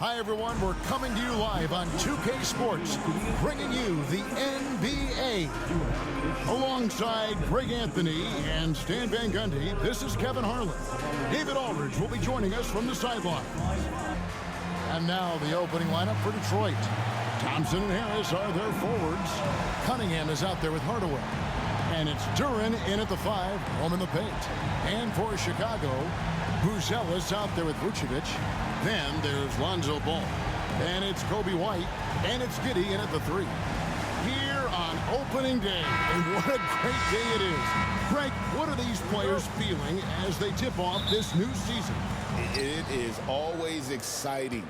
Hi, everyone. We're coming to you live on 2K Sports, bringing you the NBA. Alongside Greg Anthony and Stan Van Gundy, this is Kevin Harlan. David Aldridge will be joining us from the sideline. And now the opening lineup for Detroit. Thompson and Harris are their forwards. Cunningham is out there with Hardaway. And it's Duren in at the 5, home in the paint. And for Chicago, Buzelis out there with Vucevic. Then there's Lonzo Ball. And it's Kobe White. And it's Giddey in at the 3. Here on opening day. And what a great day it is. Greg, what are these players feeling as they tip off this new season? It is always exciting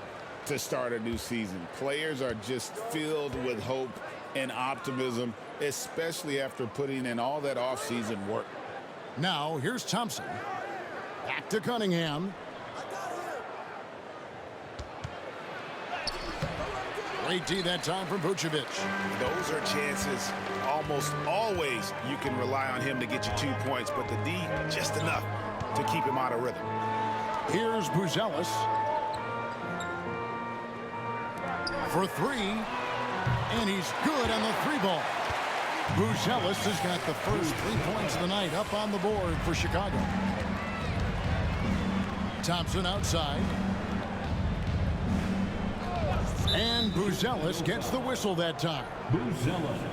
to start a new season. Players are just filled with hope and optimism, especially after putting in all that offseason work. Now, here's Thompson. Back to Cunningham. Great D that time from Vucevic. Those are chances. Almost always you can rely on him to get you 2 points, but the D, just enough to keep him out of rhythm. Here's Buzelis. For 3. And he's good on the 3-ball. Buzelis has got the first 3 points of the night up on the board for Chicago. Thompson outside. And Buzelis gets the whistle that time.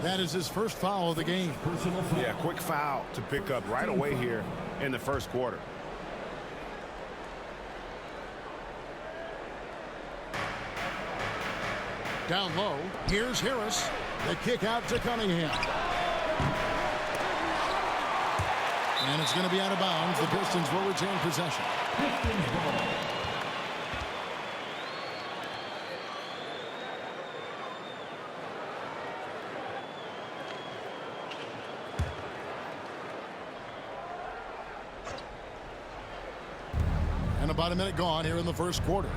That is his first foul of the game. Yeah, quick foul to pick up right away here in the first quarter. Down low, here's Harris. The kick out to Cunningham. And it's going to be out of bounds. The Pistons will retain possession. And about a minute gone here in the first quarter.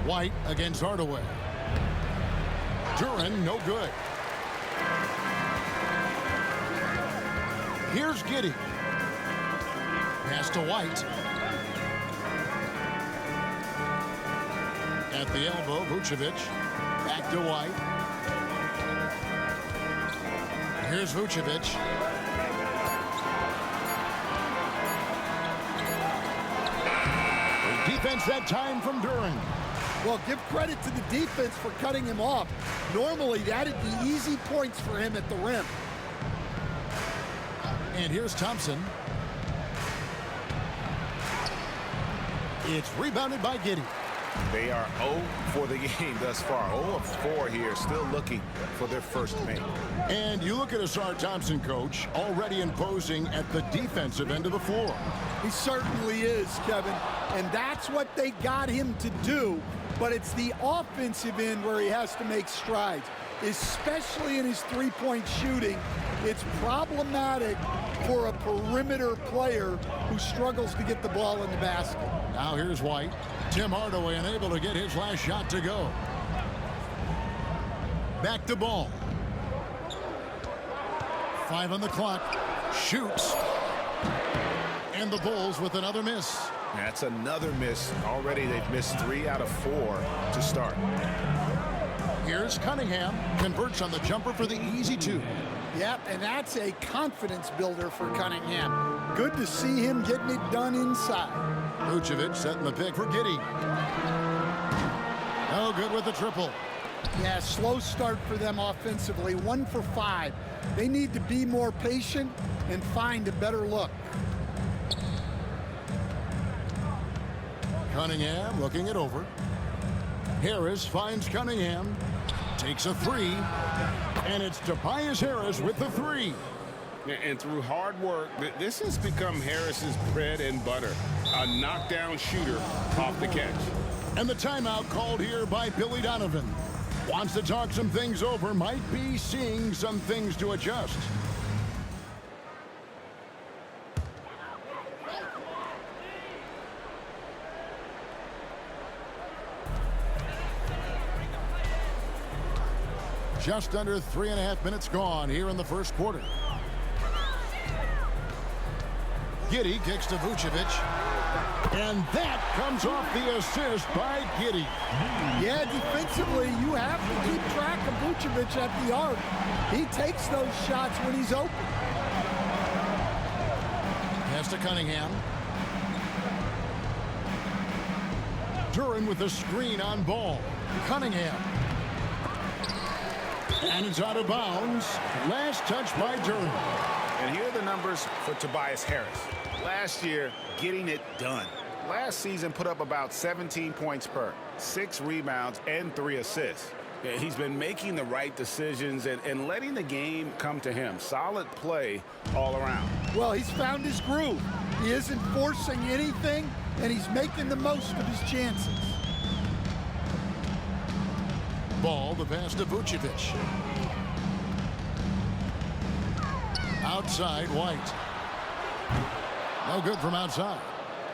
White against Hardaway. Duren, no good. Here's Giddey. Pass to White. At the elbow, Vucevic. Back to White. Here's Vucevic. Defense that time from Duren. Well, give credit to the defense for cutting him off. Normally, that'd be easy points for him at the rim. And here's Thompson. It's rebounded by Giddey. They are 0 for the game thus far. 0 of 4 here, still looking for their first make. And you look at Asar Thompson, coach, already imposing at the defensive end of the floor. He certainly is, Kevin. And that's what they got him to do. But it's the offensive end where he has to make strides, especially in his three-point shooting. It's problematic for a perimeter player who struggles to get the ball in the basket. Now here's White. Tim Hardaway unable to get his last shot to go. Back to Ball. 5 on the clock. Shoots. And the Bulls with another miss. That's another miss. Already they've missed 3 out of 4 to start. Here's Cunningham. Converts on the jumper for the easy 2. Yep, and that's a confidence builder for Cunningham. Good to see him getting it done inside. Vucevic setting the pick for Giddey. No good with the triple. Yeah, slow start for them offensively. 1 for 5. They need to be more patient and find a better look. Cunningham looking it over. Harris finds Cunningham. Takes a 3. And it's Tobias Harris with the 3. And through hard work, this has become Harris's bread and butter. A knockdown shooter off the catch. And the timeout called here by Billy Donovan. Wants to talk some things over. Might be seeing some things to adjust. Just under 3.5 minutes gone here in the first quarter. Giddey kicks to Vucevic. And that comes off the assist by Giddey. Yeah, defensively, you have to keep track of Vucevic at the arc. He takes those shots when he's open. Pass to Cunningham. Duran with a screen on ball. Cunningham. And it's out of bounds. Last touch by Duran. And here are the numbers for Tobias Harris. Last year, getting it done. Last season put up about 17 points per, 6 rebounds, and 3 assists. Yeah, he's been making the right decisions and letting the game come to him. Solid play all around. Well, he's found his groove. He isn't forcing anything, and he's making the most of his chances. Ball, the pass to Vucevic. Outside, White. No good from outside.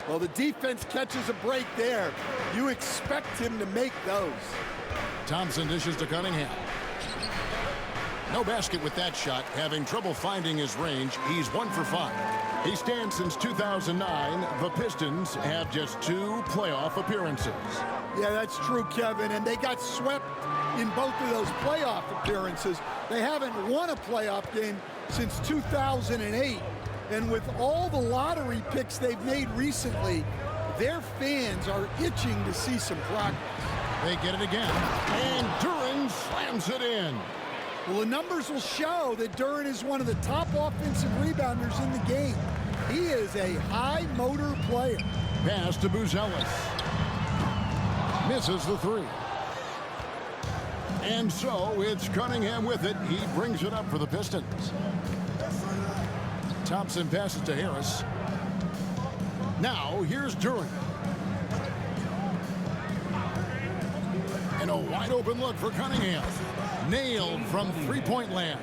Well, the defense catches a break there. You expect him to make those. Thompson dishes to Cunningham. No basket with that shot. Having trouble finding his range. He's 1 for 5. He stands since 2009. The Pistons have just 2 playoff appearances. Yeah, that's true, Kevin. And they got swept in both of those playoff appearances. They haven't won a playoff game since 2008. And with all the lottery picks they've made recently, their fans are itching to see some progress. They get it again. And Duran slams it in. Well, the numbers will show that Duran is one of the top offensive rebounders in the game. He is a high-motor player. Pass to Buzelis. Misses the 3. And so it's Cunningham with it. He brings it up for the Pistons. Thompson passes to Harris. Now here's Duran. And a wide open look for Cunningham. Nailed from three-point land.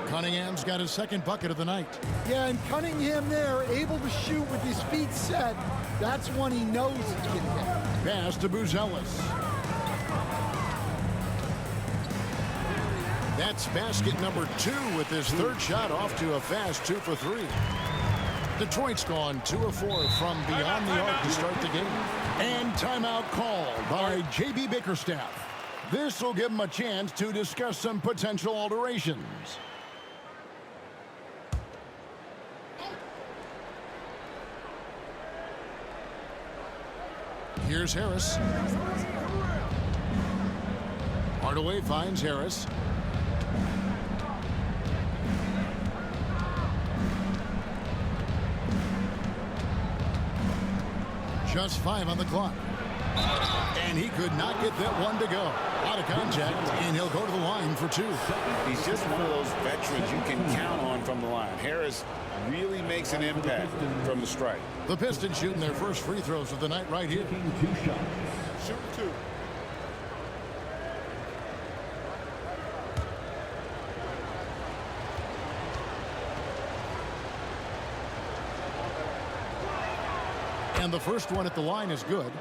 Cunningham's got his second bucket of the night. Yeah, and Cunningham there, able to shoot with his feet set. That's one he knows he's going to get. Pass to Buzelis. That's basket number 2 with his third shot off to a fast 2 for 3. Detroit's gone 2 of 4 from beyond the arc to start the game. And timeout called by J.B. Bickerstaff. This will give him a chance to discuss some potential alterations. Here's Harris. Hardaway finds Harris. Just 5 on the clock. And he could not get that one to go. Out of contact, and he'll go to the line for 2. He's just one of those veterans you can count on from the line. Harris really makes an impact from the strike. The Pistons shooting their first free throws of the night right here. Shoot 2. And the first one at the line is good.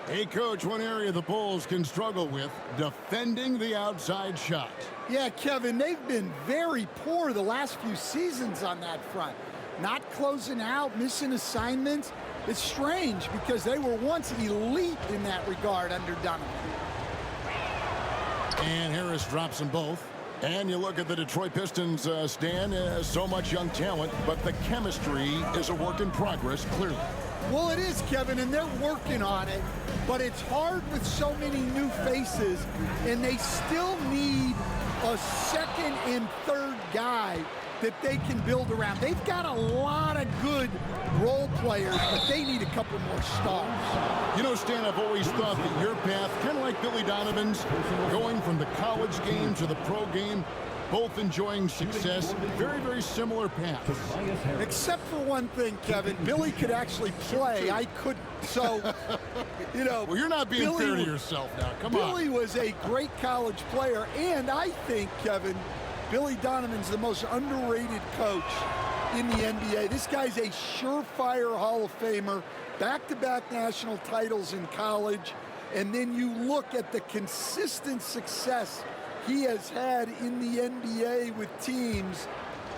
Hey, Coach, one area the Bulls can struggle with, defending the outside shot. Yeah, Kevin, they've been very poor the last few seasons on that front. Not closing out, missing assignments. It's strange because they were once elite in that regard under Donovan. And Harris drops them both. And you look at the Detroit Pistons, Stan, so much young talent, but the chemistry is a work in progress, clearly. Well, it is, Kevin, and they're working on it, but it's hard with so many new faces, and they still need a second and third guy that they can build around. They've got a lot of good role players, but they need a couple more stars. You know, Stan, I've always thought that your path, kind of like Billy Donovan's, going from the college game to the pro game, both enjoying success, very, very similar paths. Except for one thing, Kevin, Billy could actually play. I couldn't. So, you know. Well, you're not being Billy fair to yourself now. Come on. Billy was a great college player, and I think, Kevin, Billy Donovan's the most underrated coach in the NBA. This guy's a surefire Hall of Famer, back-to-back national titles in college, and then you look at the consistent success he has had in the NBA with teams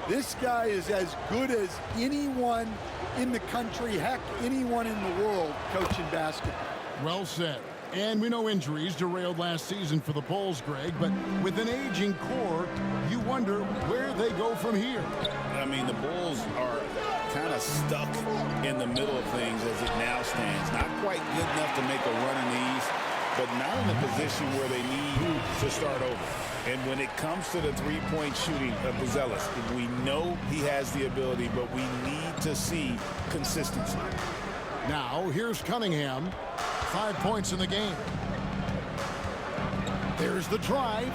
This guy is as good as anyone in the country, heck, anyone in the world coaching basketball. Well said. And we know injuries derailed last season for the Bulls, Greg, but with an aging core, you wonder where they go from here. I mean, the Bulls are kind of stuck in the middle of things as it now stands. Not quite good enough to make a run in the East, but not in a position where they need to start over. And when it comes to the three-point shooting of Buzelis, we know he has the ability, but we need to see consistency. Now, here's Cunningham. 5 points in the game. There's the drive.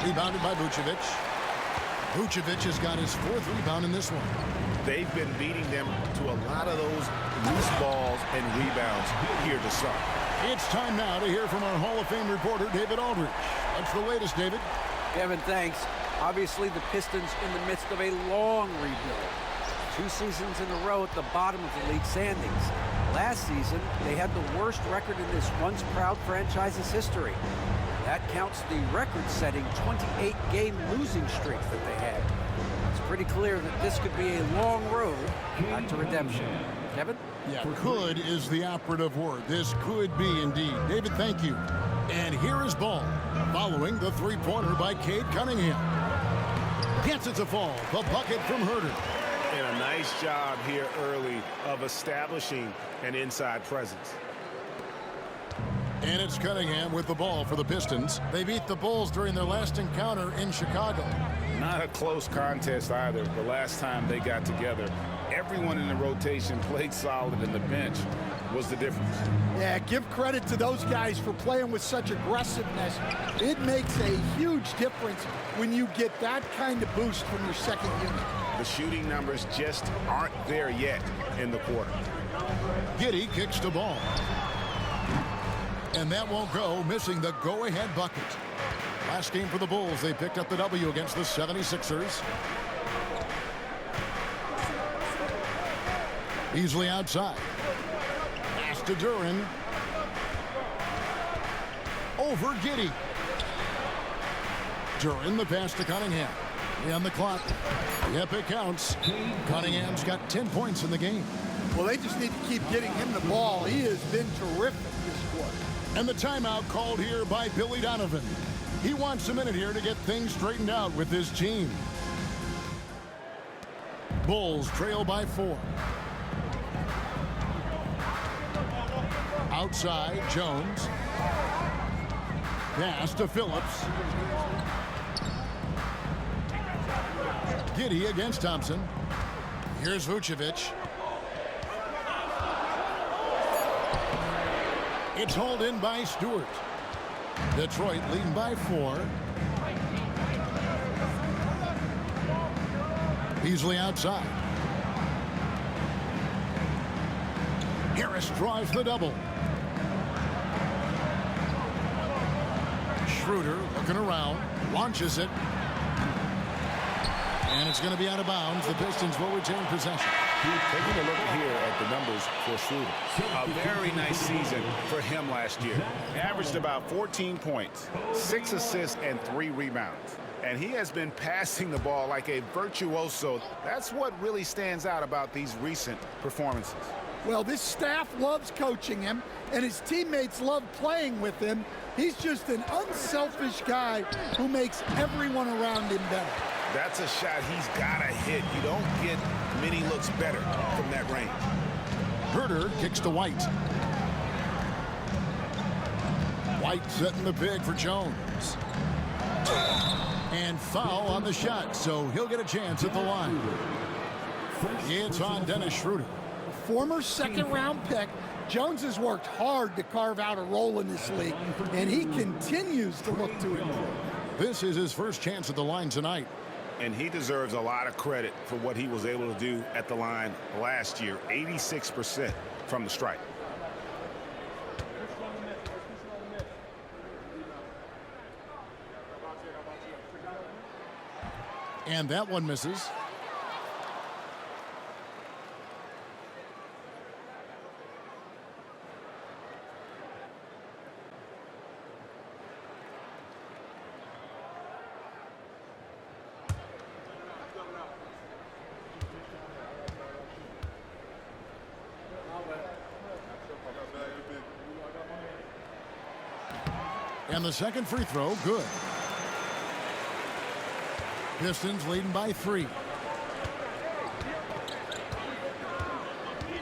Rebounded by Vucevic. Vucevic has got his 4th rebound in this one. They've been beating them to a lot of those loose balls and rebounds here to start. It's time now to hear from our Hall of Fame reporter, David Aldridge. What's the latest, David? Kevin, thanks. Obviously, the Pistons in the midst of a long rebuild. 2 seasons in a row at the bottom of the league standings. Last season, they had the worst record in this once proud franchise's history. That counts the record-setting 28-game losing streak that they had. It's pretty clear that this could be a long road back to redemption. Kevin? Yeah, could is the operative word. This could be indeed. David, thank you. And here is ball, following the three-pointer by Cade Cunningham. Gets it to fall. The bucket from Herter. And a nice job here early of establishing an inside presence. And it's Cunningham with the ball for the Pistons. They beat the Bulls during their last encounter in Chicago. Not a close contest either. The last time they got together, everyone in the rotation played solid, and the bench was the difference. Yeah, give credit to those guys for playing with such aggressiveness. It makes a huge difference when you get that kind of boost from your second unit. The shooting numbers just aren't there yet in the quarter. Giddey kicks the ball. And that won't go, missing the go-ahead bucket. Last game for the Bulls, they picked up the W against the 76ers. Easily outside. Pass to Duran. Over Giddey. Duran, the pass to Cunningham. On the clock. Yep, it counts. Cunningham's got 10 points in the game. Well, they just need to keep getting him the ball. He has been terrific this quarter. And the timeout called here by Billy Donovan. He wants a minute here to get things straightened out with his team. Bulls trail by 4. Outside, Jones. Pass to Phillips. Giddey against Thompson. Here's Vucevic. It's hauled in by Stewart. Detroit leading by 4. Beasley outside. Harris drives the double. Schroeder looking around, launches it. And it's going to be out of bounds. The Pistons will retain possession. Taking a look here at the numbers for Schroeder. A very nice season for him last year. Averaged about 14 points, 6 assists, and 3 rebounds. And he has been passing the ball like a virtuoso. That's what really stands out about these recent performances. Well, this staff loves coaching him, and his teammates love playing with him. He's just an unselfish guy who makes everyone around him better. That's a shot he's got to hit. You don't get many looks better from that range. Herter kicks to White. White setting the big for Jones. And foul on the shot, so he'll get a chance at the line. It's on Dennis Schroeder. Former second-round pick, Jones has worked hard to carve out a role in this league, and he continues to look to improve. This is his first chance at the line tonight. And he deserves a lot of credit for what he was able to do at the line last year. 86% from the stripe. And that one misses. And the second free throw, good. Pistons leading by 3.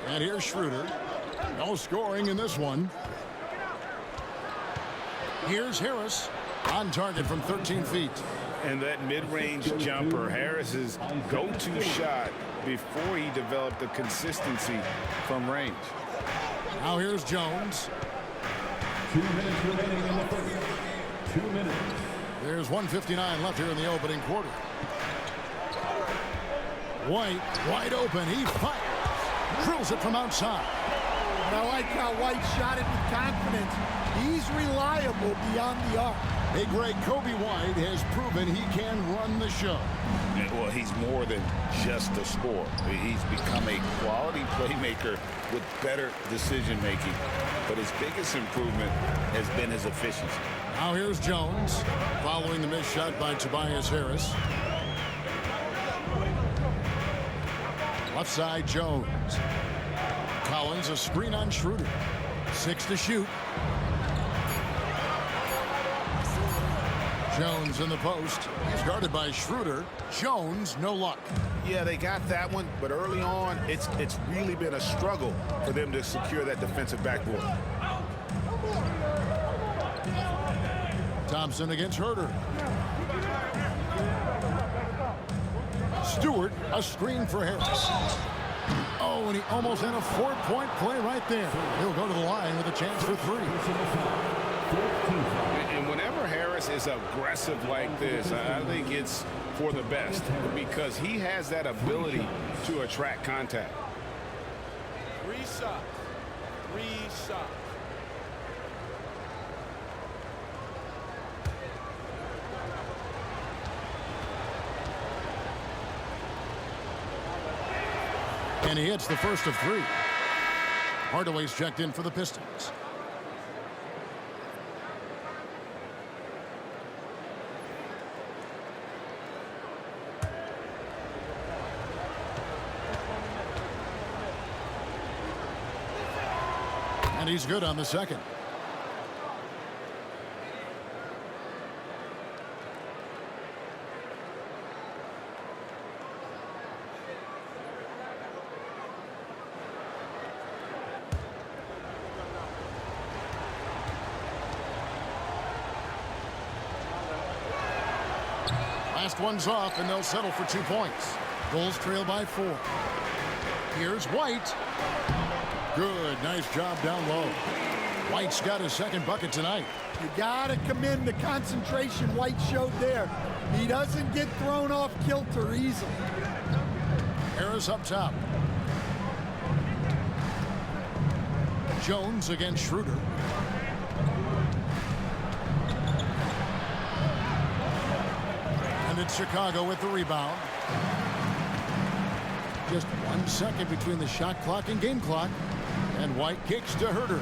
And here's Schroeder. No scoring in this one. Here's Harris on target from 13 feet. And that mid-range jumper, Harris's go-to shot before he developed the consistency from range. Now here's Jones. 2 minutes remaining in the first. 2 minutes. There's 1:59 left here in the opening quarter. White, wide open. He fires. Drills it from outside. And I like how White shot it with confidence. He's reliable beyond the arc. Hey, Greg, Kobe White has proven he can run the show. Yeah, well, he's more than just a scorer. He's become a quality playmaker with better decision-making. But his biggest improvement has been his efficiency. Now here's Jones, following the missed shot by Tobias Harris. Left side, Jones. Collins, a screen on Schroeder. 6 to shoot. Jones in the post. He's guarded by Schroeder. Jones, no luck. Yeah, they got that one, but early on, it's really been a struggle for them to secure that defensive backboard. Thompson against Herter. Stewart, a screen for Harris. Oh, and he almost had a 4-point play right there. He'll go to the line with a chance for 3. And whenever Harris is aggressive like this, I think it's for the best because he has that ability to attract contact. Reset. And he hits the first of 3. Hardaway's checked in for the Pistons. And he's good on the second. Last one's off, and they'll settle for 2 points. Bulls trail by 4. Here's White. Good, nice job down low. White's got his second bucket tonight. You got to commend the concentration White showed there. He doesn't get thrown off kilter easily. Harris up top. Jones against Schroeder. And it's Chicago with the rebound. Just 1 second between the shot clock and game clock. And White kicks to Herter.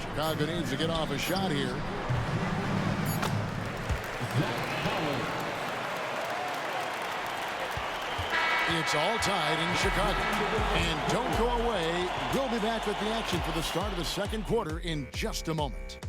Chicago needs to get off a shot here. It's all tied in Chicago. And don't go away. We'll be back with the action for the start of the second quarter in just a moment.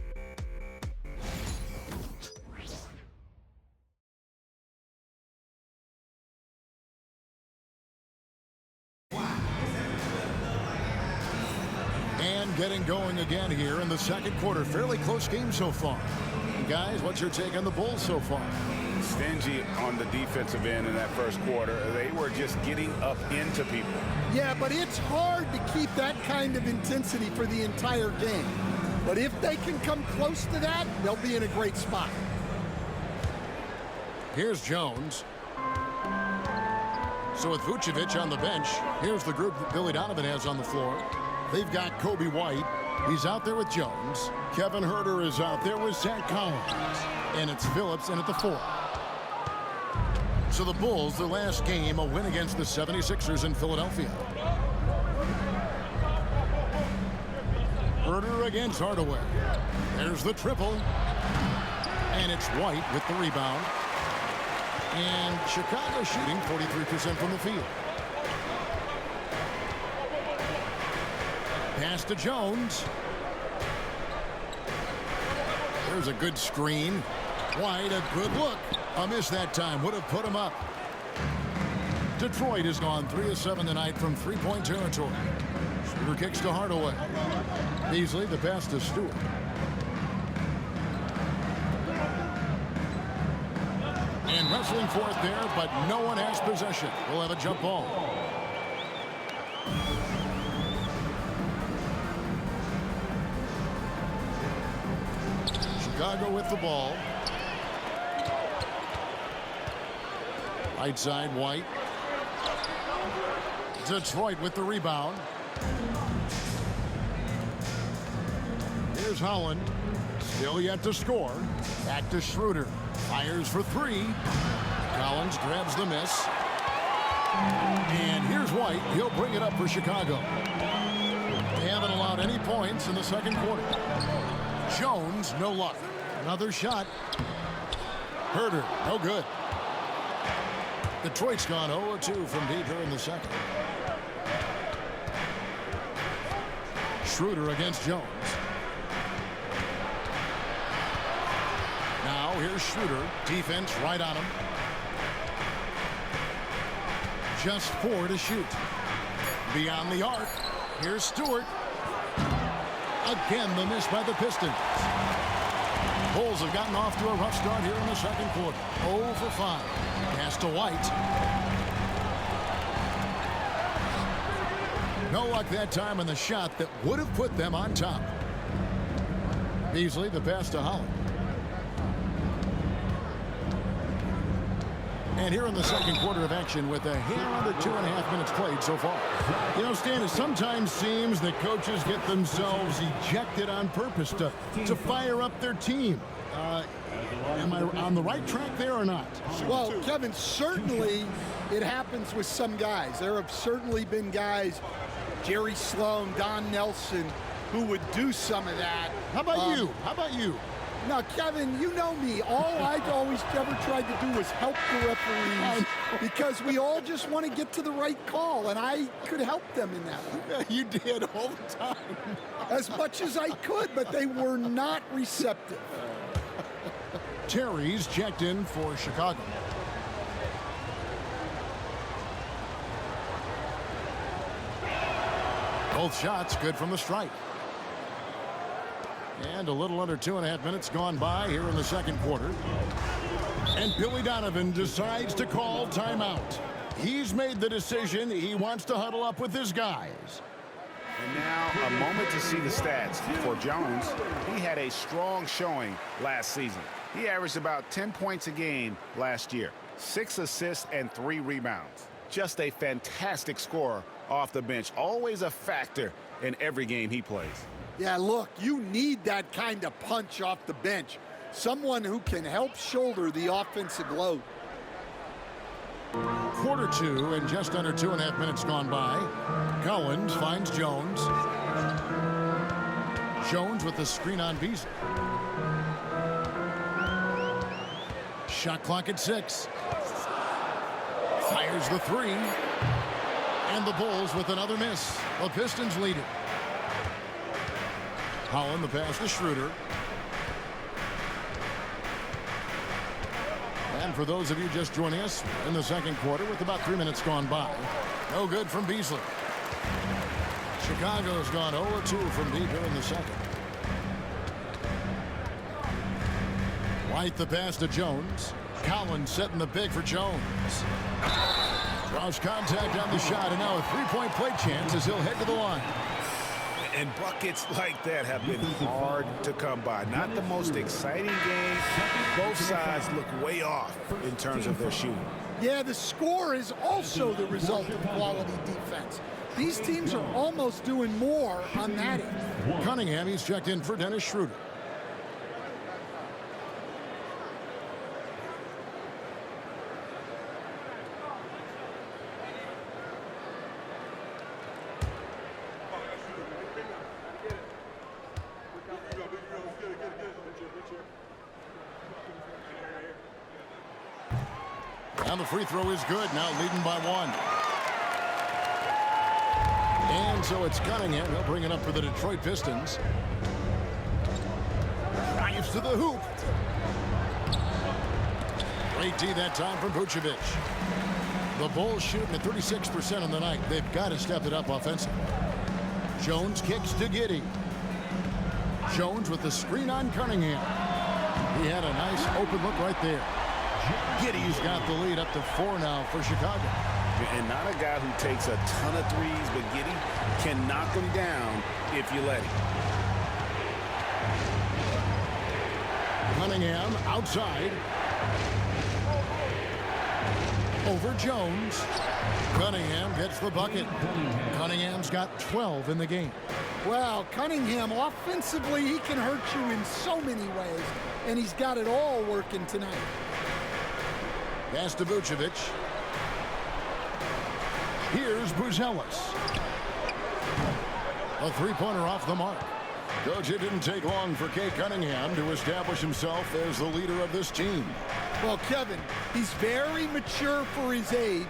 And getting going again here in the second quarter. Fairly close game so far. Guys, what's your take on the Bulls so far? Stingy on the defensive end in that first quarter. They were just getting up into people. Yeah, but it's hard to keep that kind of intensity for the entire game. But if they can come close to that, they'll be in a great spot. Here's Jones. So with Vucevic on the bench, here's the group that Billy Donovan has on the floor. They've got Kobe White. He's out there with Jones. Kevin Herter is out there with Zach Collins. And it's Phillips in at the 4. So the Bulls, their last game, a win against the 76ers in Philadelphia. Herter against Hardaway. There's the triple. And it's White with the rebound. And Chicago shooting 43% from the field. Pass to Jones. There's a good screen. White, a good look. A miss that time. Would have put him up. Detroit has gone 3 of 7 tonight from three-point territory. Shooter kicks to Hardaway. Beasley, the pass to Stewart. And wrestling for it there, but no one has possession. We'll have a jump ball. Chicago with the ball. Right side, White. Detroit with the rebound. Here's Holland. Still yet to score. Back to Schroeder. Fires for three. Collins grabs the miss. And here's White. He'll bring it up for Chicago. They haven't allowed any points in the second quarter. Jones, no luck. Another shot. Herter, no good. Detroit's gone 0-2 from deep here in the second. Schroeder against Jones. Now here's Schroeder. Defense right on him. Just 4 to shoot. Beyond the arc. Here's Stewart. Again, the miss by the Pistons. Bulls have gotten off to a rough start here in the second quarter. 0 for 5. Pass to White. No luck that time on the shot that would have put them on top. Beasley, the pass to Holland. And here in the second quarter of action with a hair under 2.5 minutes played so far. You know, Stan, it sometimes seems that coaches get themselves ejected on purpose to fire up their team. Am I on the right track there or not? Well, Kevin, certainly it happens with some guys. There have certainly been guys, Jerry Sloan, Don Nelson, who would do some of that. How about you? How about you? Now, Kevin, you know me. All I've always ever tried to do was help the referees because we all just want to get to the right call, and I could help them in that way. You did all the time. As much as I could, but they were not receptive. Terry's checked in for Chicago. Both shots good from the strike. And a little under 2.5 minutes gone by here in the second quarter. And Billy Donovan decides to call timeout. He's made the decision. He wants to huddle up with his guys. And now a moment to see the stats. For Jones, he had a strong showing last season. He averaged about 10 points a game last year. 6 assists and 3 rebounds. Just a fantastic scorer off the bench. Always a factor in every game he plays. Yeah, look, you need that kind of punch off the bench. Someone who can help shoulder the offensive load. Quarter 2 and just under 2.5 minutes gone by. Collins finds Jones. Jones with the screen on Beasley. Shot clock at 6. Fires the 3. And the Bulls with another miss. The Pistons lead it. Holland, the pass to Schroeder. And for those of you just joining us in the second quarter with about 3 minutes gone by. No good from Beasley. Chicago's gone 0-2 from deep here in the second. White the pass to Jones. Collins setting the pick for Jones. Draws contact on the shot, and now a three-point play chance as he'll head to the line. And buckets like that have been hard to come by. Not the most exciting game. Both sides look way off in terms of their shooting. Yeah, the score is also the result of quality defense. These teams are almost doing more on that end. Cunningham, he's checked in for Dennis Schroeder. And the free throw is good. Now leading by 1. And so it's Cunningham. He'll bring it up for the Detroit Pistons. Drives to the hoop. Great D that time from Vucevic. The Bulls shooting at 36% on the night. They've got to step it up offensively. Jones kicks to Giddey. Jones with the screen on Cunningham. He had a nice open look right there. Giddey's got the lead up to 4 now for Chicago. And not a guy who takes a ton of threes, but Giddey can knock them down if you let him. Cunningham outside. Over Jones. Cunningham gets the bucket. Cunningham's got 12 in the game. Well, Cunningham, offensively, he can hurt you in so many ways, and he's got it all working tonight. Pass to Vucevic. Here's Buzelis. A three-pointer off the mark. Coach, it didn't take long for Kate Cunningham to establish himself as the leader of this team. Well, Kevin, he's very mature for his age.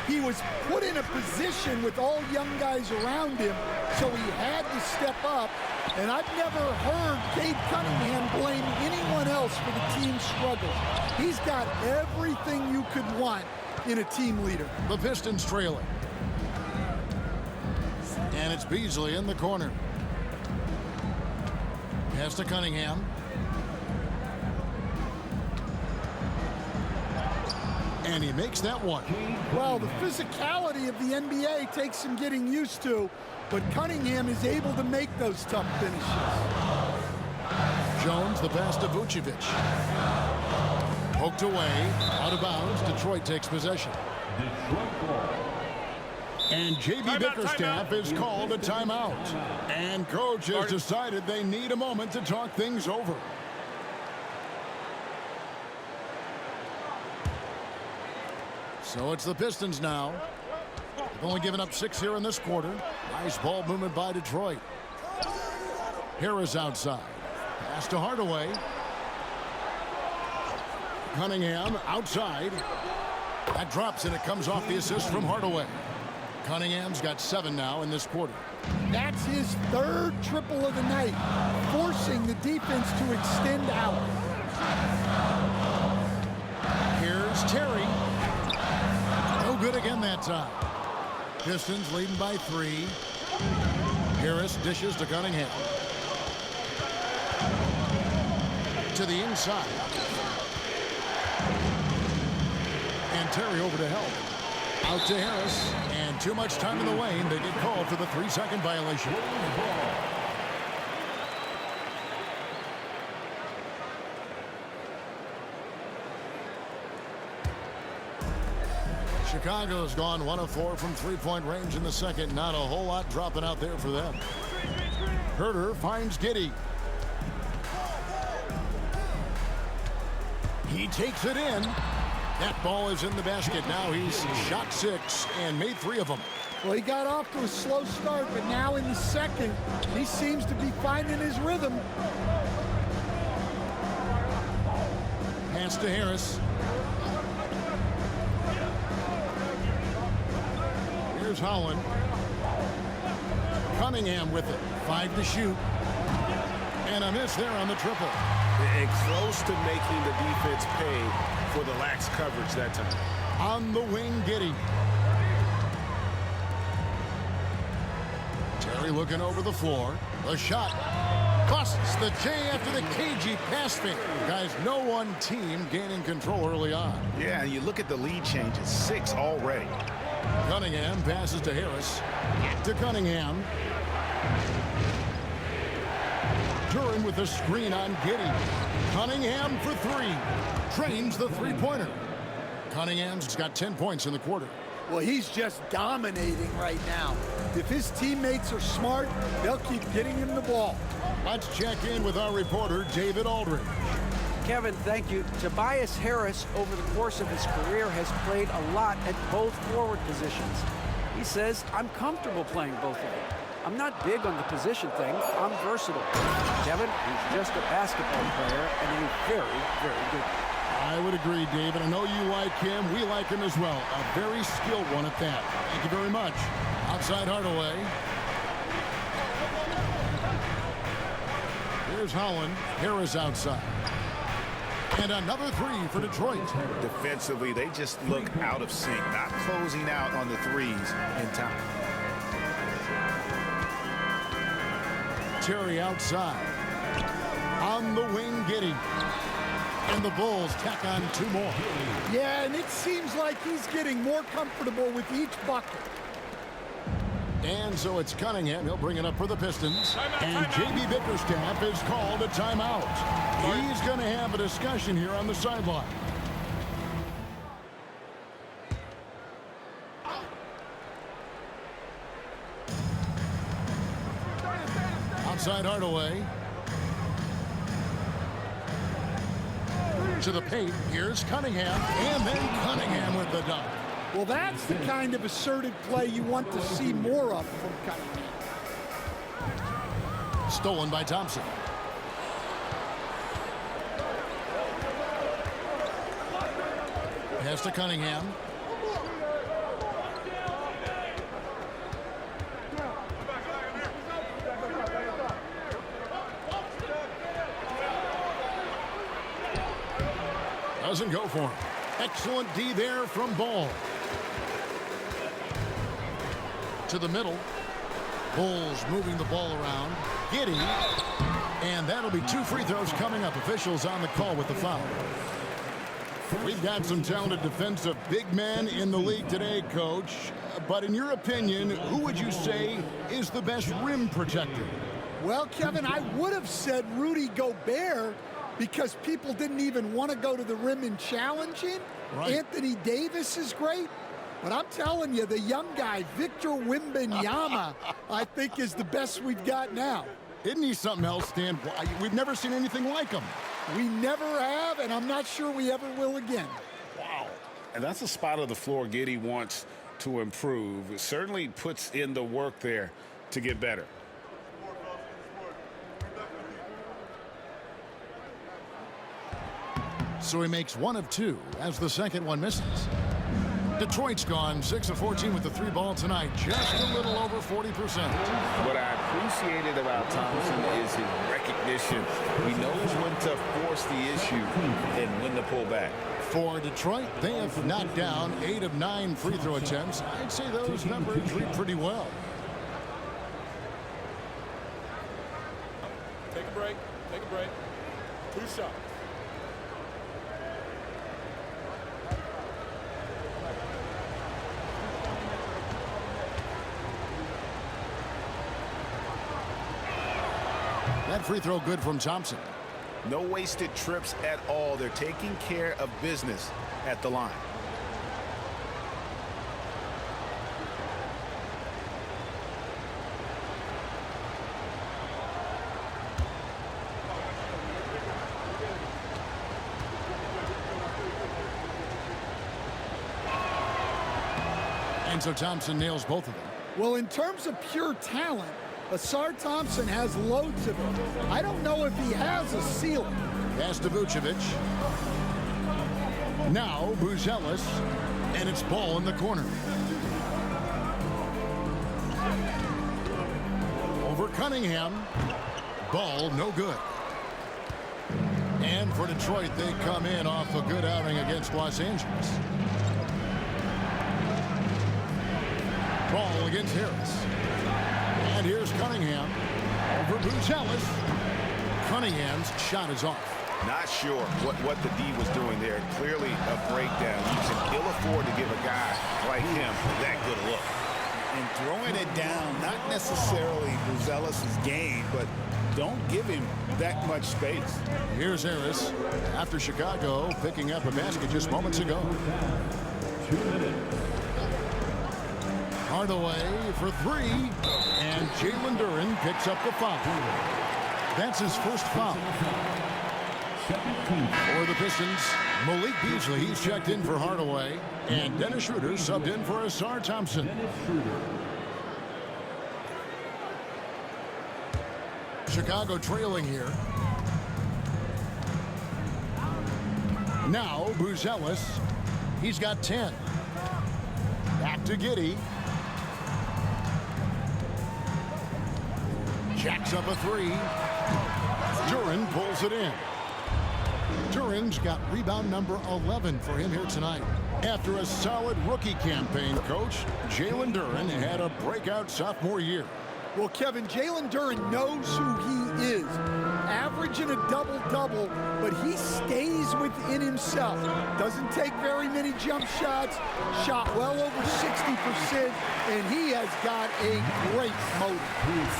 He was put in a position with all young guys around him, so he had to step up. And I've never heard Cade Cunningham blame anyone else for the team's struggles. He's got everything you could want in a team leader. The Pistons trailing. And it's Beasley in the corner. Pass to Cunningham. And he makes that one. Well, the physicality of the NBA takes some getting used to, but Cunningham is able to make those tough finishes. Jones, the pass to Vucevic. Poked away, out of bounds. Detroit takes possession. And J.B. Bickerstaff is called a timeout. And coach has decided they need a moment to talk things over. So it's the Pistons now. They've only given up 6 here in this quarter. Nice ball movement by Detroit. Harris outside. Pass to Hardaway. Cunningham outside. That drops and it comes off the assist from Hardaway. Cunningham's got 7 now in this quarter. That's his 3rd triple of the night, forcing the defense to extend out. Here's Terry. No good again that time. Pistons leading by 3. Harris dishes to Cunningham. To the inside. And Terry over to help. Out to Harris, and too much time in the lane. They get called for the 3-second violation. Chicago's gone 1 of 4 from three-point range in the second. Not a whole lot dropping out there for them. Herter finds Giddey. He takes it in. That ball is in the basket. Now he's shot 6 and made 3 of them. Well, he got off to a slow start, but now in the second, he seems to be finding his rhythm. Pass to Harris. Here's Holland. Cunningham with it. 5 to shoot. And a miss there on the triple. And close to making the defense pay for the lax coverage that time. On the wing, Giddey. Terry looking over the floor. The shot busts the J after the cagey pass fake. Guys, no one team gaining control early on. Yeah, and you look at the lead changes. 6 already. Cunningham passes to Harris. To Cunningham. Duran with the screen on Giddey. Cunningham for 3. Trains the three-pointer. Cunningham's got 10 points in the quarter. Well, he's just dominating right now. If his teammates are smart, they'll keep getting him the ball. Let's check in with our reporter, David Aldridge. Kevin, thank you. Tobias Harris, over the course of his career, has played a lot at both forward positions. He says, I'm comfortable playing both of them. I'm not big on the position thing. I'm versatile. Kevin, he's just a basketball player and a very, very good one. I would agree, David. I know you like him. We like him as well. A very skilled one at that. Thank you very much. Outside Hardaway. Here's Holland. Harris outside. And another three for Detroit. Defensively, they just look out of sync, not closing out on the threes in time. Terry outside. On the wing, Giddey. And the Bulls tack on two more. Yeah, and it seems like he's getting more comfortable with each bucket. And so it's Cunningham. He'll bring it up for the Pistons. And J.B. Bickerstaff is called a timeout. He's going to have a discussion here on the sideline. Outside Hardaway. To the paint. Here's Cunningham. And then Cunningham with the dunk. Well, that's the kind of assertive play you want to see more of from Cunningham. Stolen by Thompson. Pass to Cunningham. Doesn't go for him. Excellent D there from Ball. To the middle. Bulls moving the ball around. Giddey. And that'll be two free throws coming up. Officials on the call with the foul. We've got some talented defensive big men in the league today, Coach. But in your opinion, who would you say is the best rim protector? Well, Kevin, I would have said Rudy Gobert because people didn't even want to go to the rim and challenge him. Right. Anthony Davis is great. But I'm telling you, the young guy, Victor Wembanyama, I think is the best we've got now. Isn't he something else, Stan? We've never seen anything like him. We never have, and I'm not sure we ever will again. Wow. And that's a spot of the floor Giddey wants to improve. It certainly puts in the work there to get better. So he makes one of two as the second one misses. Detroit's gone 6 of 14 with the three ball tonight, just a little over 40%. What I appreciated about Thompson is his recognition. He knows when to force the issue and when to pull back. For Detroit, they have knocked down 8 of 9 free throw attempts. I'd say those numbers read pretty well. Take a break. Take a break. 2 shots. That free throw good from Thompson. No wasted trips at all. They're taking care of business at the line. And so Thompson nails both of them. Well, in terms of pure talent, Asar Thompson has loads of it. I don't know if he has a ceiling. Pass to Vucevic. Now Buzelis, and it's Ball in the corner. Over Cunningham. Ball no good. And for Detroit, they come in off a good outing against Los Angeles. Ball against Harris. And here's Cunningham over Buzelis. Cunningham's shot is off. Not sure what the D was doing there. Clearly a breakdown. You can ill afford to give a guy like him that good a look. And throwing it down, not necessarily Buzelis' game, but don't give him that much space. Here's Harris after Chicago picking up a basket just moments ago. 2 minutes. Hardaway for three, and Jalen Duren picks up the foul. That's his first foul. For the Pistons, Malik Beasley, he's checked in for Hardaway, and Dennis Schroeder subbed in for Asar Thompson. Chicago trailing here. Now Buzelis. He's got 10. Back to Giddey. Jacks up a three. Duren pulls it in. Duren's got rebound number 11 for him here tonight. After a solid rookie campaign, Coach, Jalen Duren had a breakout sophomore year. Well, Kevin, Jalen Duren knows who he is. Averaging a double-double, but he stays within himself. Doesn't take very many jump shots. Shot well over 60%, and he has got a great motor.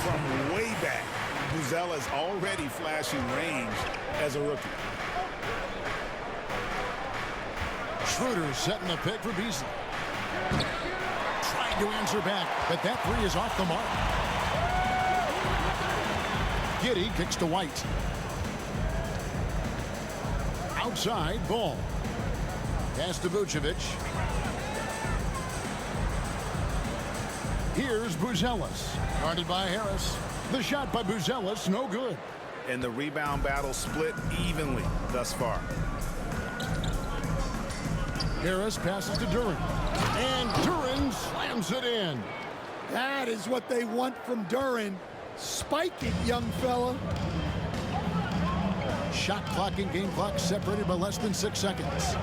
From way back, Buzelis already flashing range as a rookie. Schroeder setting the pick for Beasley. Trying to answer back, but that three is off the mark. Giddey kicks to White. Outside, Ball. Pass to Vucevic. Here's Buzelis. Guarded by Harris. The shot by Buzelis, no good. And the rebound battle split evenly thus far. Harris passes to Duren. And Duren slams it in. That is what they want from Duren. Spike it, young fella. Shot clock and game clock separated by less than 6 seconds.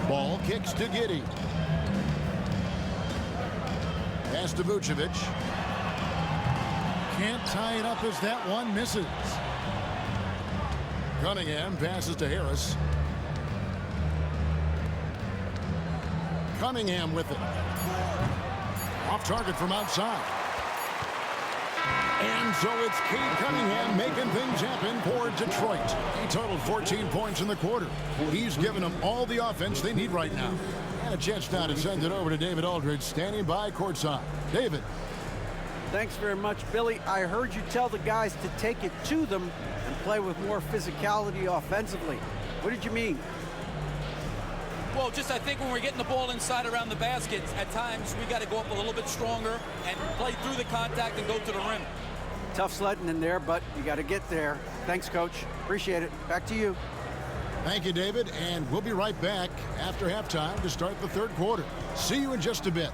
Ball kicks to Giddey. Pass to Vucevic. Can't tie it up as that one misses. Cunningham passes to Harris. Cunningham with it. Off target from outside. And so it's Cade Cunningham making things happen for Detroit. He totaled 14 points in the quarter. He's given them all the offense they need right now. And a chance now to send it over to David Aldridge, standing by courtside. David. Thanks very much, Billy. I heard you tell the guys to take it to them and play with more physicality offensively. What did you mean? Well, just I think when we're getting the ball inside around the basket, at times we got to go up a little bit stronger and play through the contact and go to the rim. Tough sledding in there, but you got to get there. Thanks, Coach. Appreciate it. Back to you. Thank you, David. And we'll be right back after halftime to start the third quarter. See you in just a bit.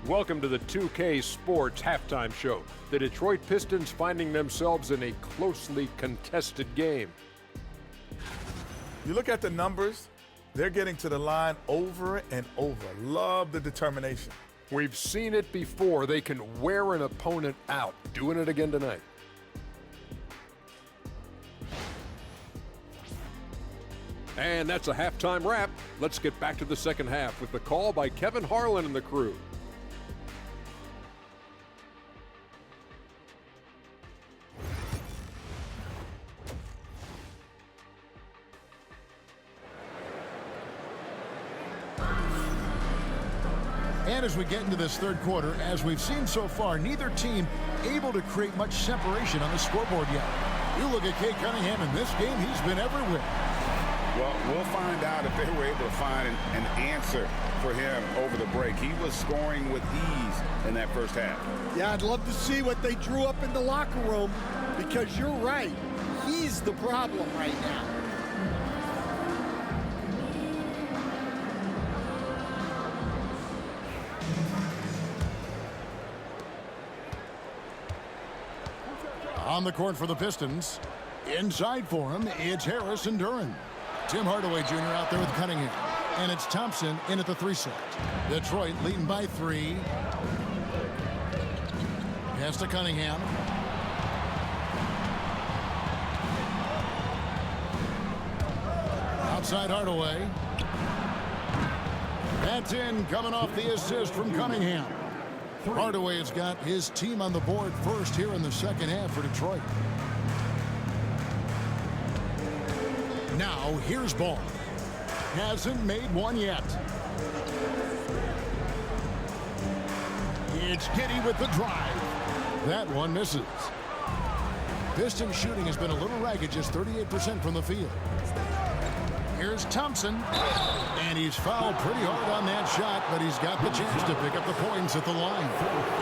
Welcome to the 2K Sports Halftime Show. The Detroit Pistons finding themselves in a closely contested game. You look at the numbers, they're getting to the line over and over. Love the determination. We've seen it before. They can wear an opponent out. Doing it again tonight. And that's a halftime wrap. Let's get back to the second half with the call by Kevin Harlan and the crew. And as we get into this third quarter, as we've seen so far, neither team able to create much separation on the scoreboard yet. You look at Cade Cunningham in this game, he's been everywhere. Well, we'll find out if they were able to find an answer for him over the break. He was scoring with ease in that first half. Yeah, I'd love to see what they drew up in the locker room, because you're right. He's the problem right now. On the court for the Pistons. Inside for him, it's Harris and Duren. Tim Hardaway Jr. out there with Cunningham. And it's Thompson in at the 3 set. Detroit leading by 3. Pass to Cunningham. Outside Hardaway. That's in, coming off the assist from Cunningham. Hardaway has got his team on the board first here in the second half for Detroit. Now, here's Ball. Hasn't made one yet. It's Giddey with the drive. That one misses. Pistons shooting has been a little ragged, just 38% from the field. Here's Thompson. And he's fouled pretty hard on that shot, but he's got the chance to pick up the points at the line.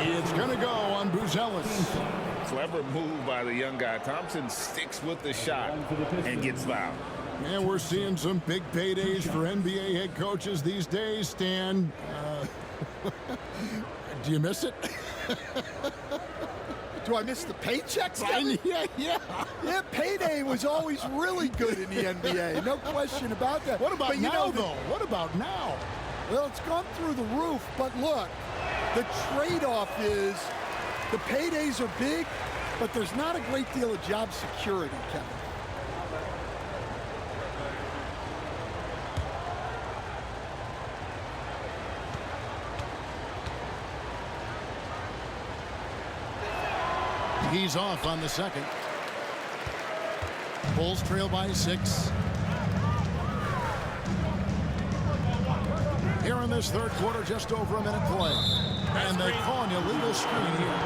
It's going to go on Buzelis. Clever move by the young guy. Thompson sticks with the shot and gets fouled. And we're seeing some big paydays for NBA head coaches these days, Stan. Do you miss it? Do I miss the paychecks? Yeah. Payday was always really good in the NBA. No question about that. What about but now, though? What about now? Well, it's gone through the roof, but look, the trade-off is the paydays are big, but there's not a great deal of job security, Kevin. He's off on the second. Bulls trail by 6. Here in this third quarter, just over a minute play. And they call an illegal screen here.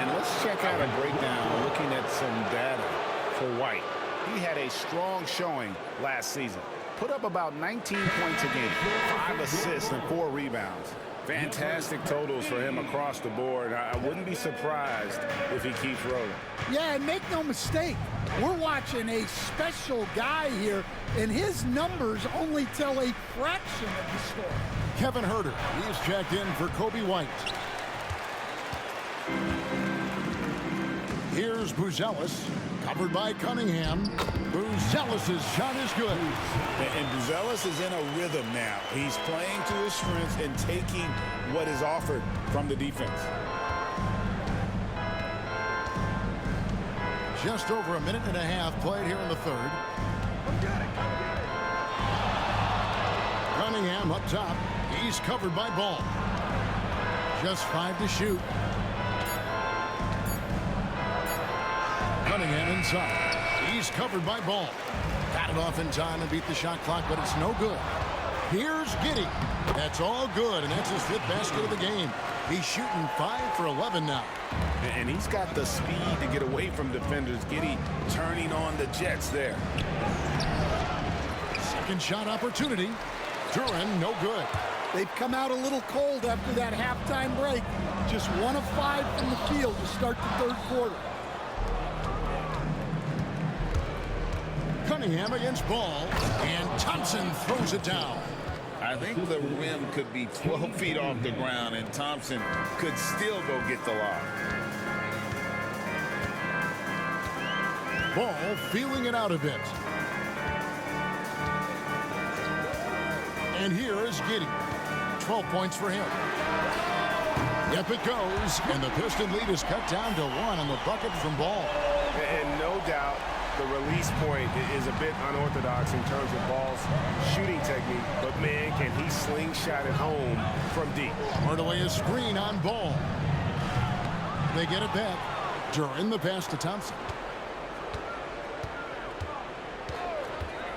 And let's check out a breakdown looking at some data for White. He had a strong showing last season. Put up about 19 points a game, 5 assists and 4 rebounds. Fantastic totals for him across the board. I wouldn't be surprised if he keeps rolling. Yeah, and make no mistake, we're watching a special guy here, and his numbers only tell a fraction of the story. Kevin Huerter, he's checked in for Kobe White. Here's Buzelis, covered by Cunningham. Buzelis' shot is good. And Buzelis is in a rhythm now. He's playing to his strengths and taking what is offered from the defense. Just over a minute and a half played here in the third. Cunningham up top. He's covered by Ball. Just 5 to shoot. Cunningham inside. He's covered by Ball. Got it off in time and beat the shot clock, but it's no good. Here's Giddey. That's all good, and that's his 5th basket of the game. He's shooting 5 for 11 now. And he's got the speed to get away from defenders. Giddey turning on the Jets there. Second shot opportunity. Duren, no good. They've come out a little cold after that halftime break. Just 1 of 5 from the field to start the third quarter. Cunningham against Ball, and Thompson throws it down. I think the rim could be 12 feet off the ground, and Thompson could still go get the lob. Ball feeling it out a bit. And here is Giddey. 12 points for him. Yep, it goes, and the Piston lead is cut down to 1 on the bucket from Ball. And no doubt, the release point is a bit unorthodox in terms of Ball's shooting technique, but man, can he slingshot it home from deep. Hardaway is screen on Ball. They get it back. Duren the pass to Thompson.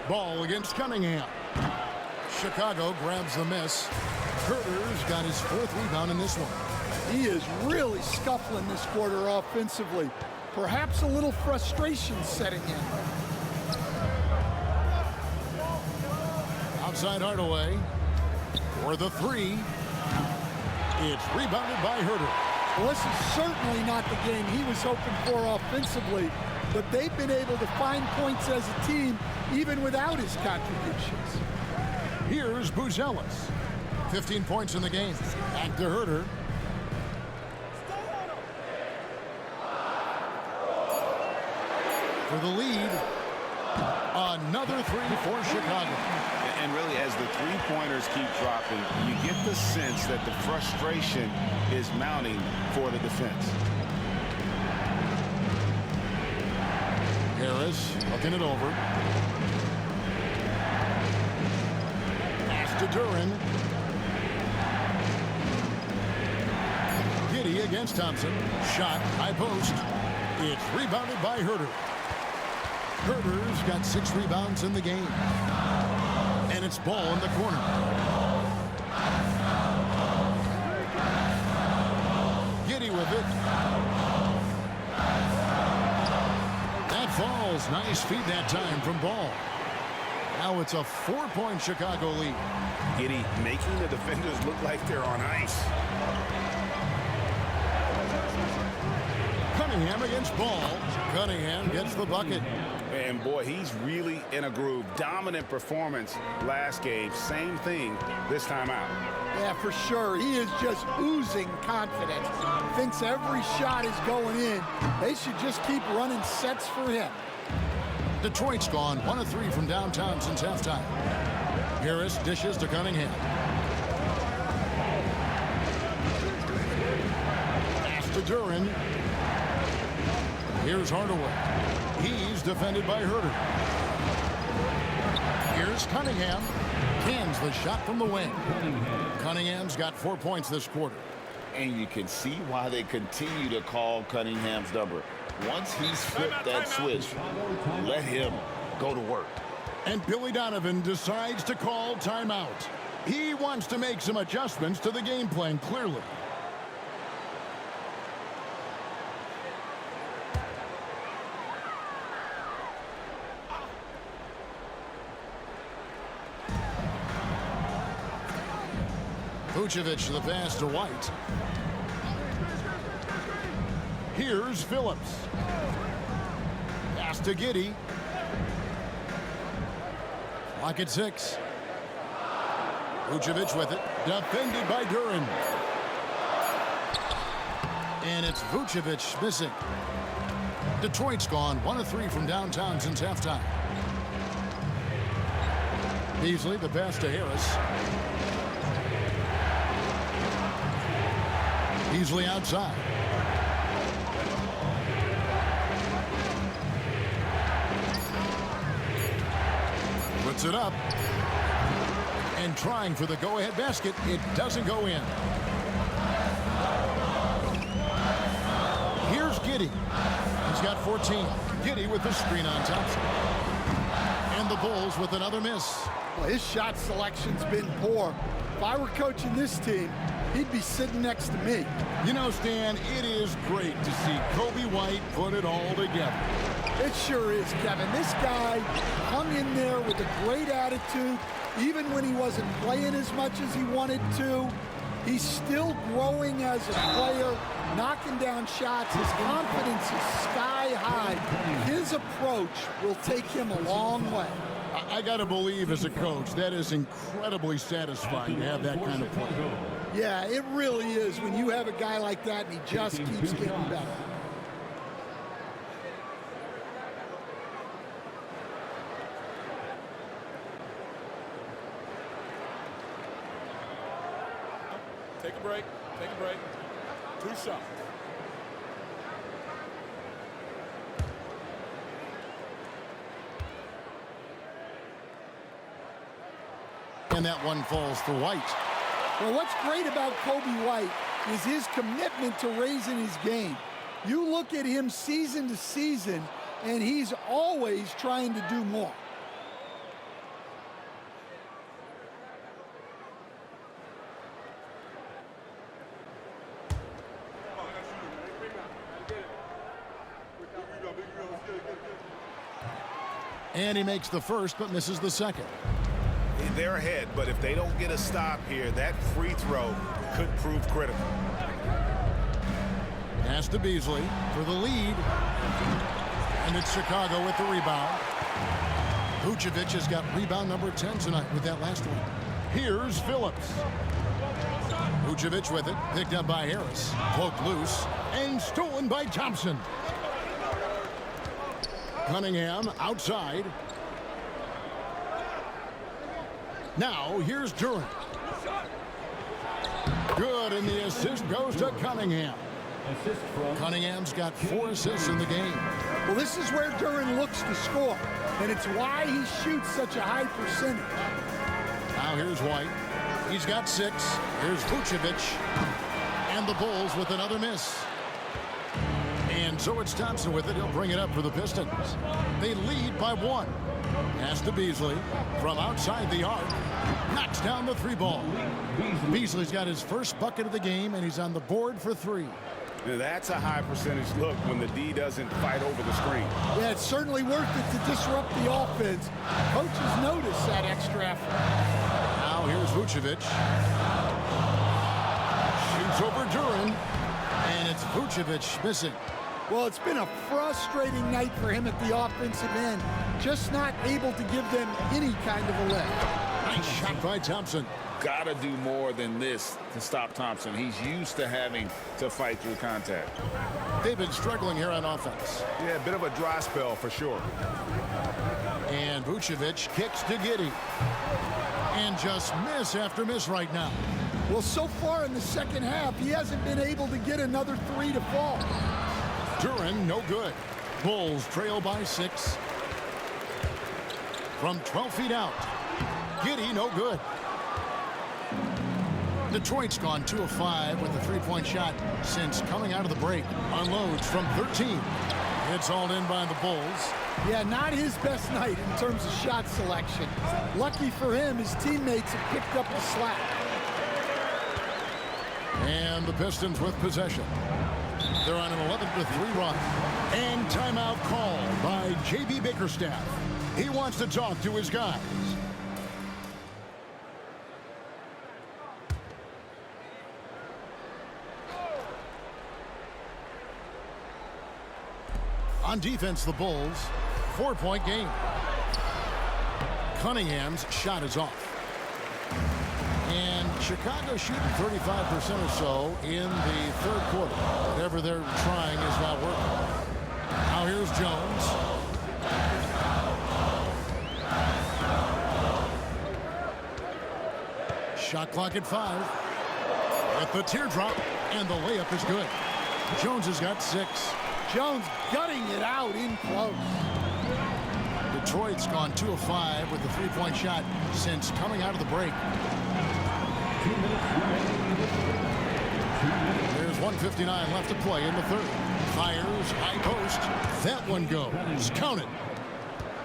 Ball against Cunningham. Chicago grabs the miss. Huerter's got his 4th rebound in this one. He is really scuffling this quarter offensively. Perhaps a little frustration setting in. Outside Hardaway for the 3. It's rebounded by Huerter. Well, this is certainly not the game he was hoping for offensively, but they've been able to find points as a team even without his contributions. Here's Buzelis. 15 points in the game. Back to Huerter. For the lead. Another 3 for Chicago. And really, as the three-pointers keep dropping, you get the sense that the frustration is mounting for the defense. Harris looking it over. Pass to Duren. Giddey against Thompson. Shot, high post. It's rebounded by Huerter. Huerter's got 6 rebounds in the game. And it's Ball in the corner. Giddey with it. That falls. Nice feed that time from Ball. Now it's a 4-point Chicago lead. Giddey making the defenders look like they're on ice. Cunningham against Ball. Cunningham gets the bucket. And boy, he's really in a groove. Dominant performance last game. Same thing this time out. Yeah, for sure. He is just oozing confidence. Thinks every shot is going in. They should just keep running sets for him. Detroit's gone 1 of 3 from downtown since halftime. Harris dishes to Cunningham. Pass to Duran. Here's Hardaway. He's defended by Herter. Here's Cunningham. Cans the shot from the wing. Cunningham's got 4 points this quarter. And you can see why they continue to call Cunningham's number. Once he's flipped that switch, let him go to work. And Billy Donovan decides to call timeout. He wants to make some adjustments to the game plan, clearly. Vucevic the pass to White. Here's Phillips. Pass to Giddey. Clock at 6. Vucevic with it. Defended by Duran. And it's Vucevic missing. Detroit's gone 1 of 3 from downtown since halftime. Beasley the pass to Harris. Beasley outside. Puts it up. And trying for the go-ahead basket. It doesn't go in. Here's Giddey. He's got 14. Giddey with the screen on Thompson. And the Bulls with another miss. Well, his shot selection's been poor. If I were coaching this team, he'd be sitting next to me. You know, Stan, it is great to see Kobe White put it all together. It sure is, Kevin. This guy hung in there with a great attitude. Even when he wasn't playing as much as he wanted to, he's still growing as a player, knocking down shots. His confidence is sky high. His approach will take him a long way. I got to believe as a coach, that is incredibly satisfying to have that kind of play. Yeah, it really is when you have a guy like that and he just keeps getting better. Take a break. Take a break. 2 shots. And that one falls for White. Well, what's great about Kobe White is his commitment to raising his game. You look at him season to season, and he's always trying to do more. And he makes the first, but misses the second. They're ahead, but if they don't get a stop here, that free throw could prove critical. Pass to Beasley for the lead. And it's Chicago with the rebound. Vucevic has got rebound number 10 tonight with that last one. Here's Phillips. Vucevic with it, picked up by Harris. Poked loose and stolen by Thompson. Cunningham outside. Now here's Duran. Good, and the assist goes to Cunningham. Cunningham's got 4 assists in the game. Well, this is where Duran looks to score, and it's why he shoots such a high percentage. Now here's White. He's got 6. Here's Vucevic. And the Bulls with another miss. And so it's Thompson with it. He'll bring it up for the Pistons. They lead by 1. Pass to Beasley from outside the arc. Knocks down the 3 ball. Beasley's got his first bucket of the game, and he's on the board for 3. Now, that's a high percentage look when the D doesn't fight over the screen. Yeah, it's certainly worth it to disrupt the offense. Coaches notice that extra effort. Now here's Vucevic. Shoots over Duran. And it's Vucevic missing. Well, it's been a frustrating night for him at the offensive end. Just not able to give them any kind of a lift. Nice shot by Thompson. Got to do more than this to stop Thompson. He's used to having to fight through contact. They've been struggling here on offense. Yeah, a bit of a dry spell for sure. And Vucevic kicks to Giddey. And just miss after miss right now. Well, so far in the second half, he hasn't been able to get another three to fall. Duran, no good. Bulls trail by 6. From 12 feet out. Giddey, no good. Detroit's gone 2 of 5 with a three-point shot since coming out of the break. Unloads from 13. It's hauled in by the Bulls. Yeah, not his best night in terms of shot selection. Lucky for him, his teammates have picked up the slack. And the Pistons with possession. They're on an 11-3 run. And timeout called by J.B. Bickerstaff. He wants to talk to his guys. On defense, the Bulls, 4-point game. Cunningham's shot is off. And Chicago shooting 35% or so in the third quarter. Whatever they're trying is not working. Now here's Jones. Shot clock at 5. At the teardrop, and the layup is good. Jones has got 6. Jones gutting it out in close. Detroit's gone 2 of 5 with a three-point shot since coming out of the break. There's 1:59 left to play in the third. Fires, high post. That one goes. Count it.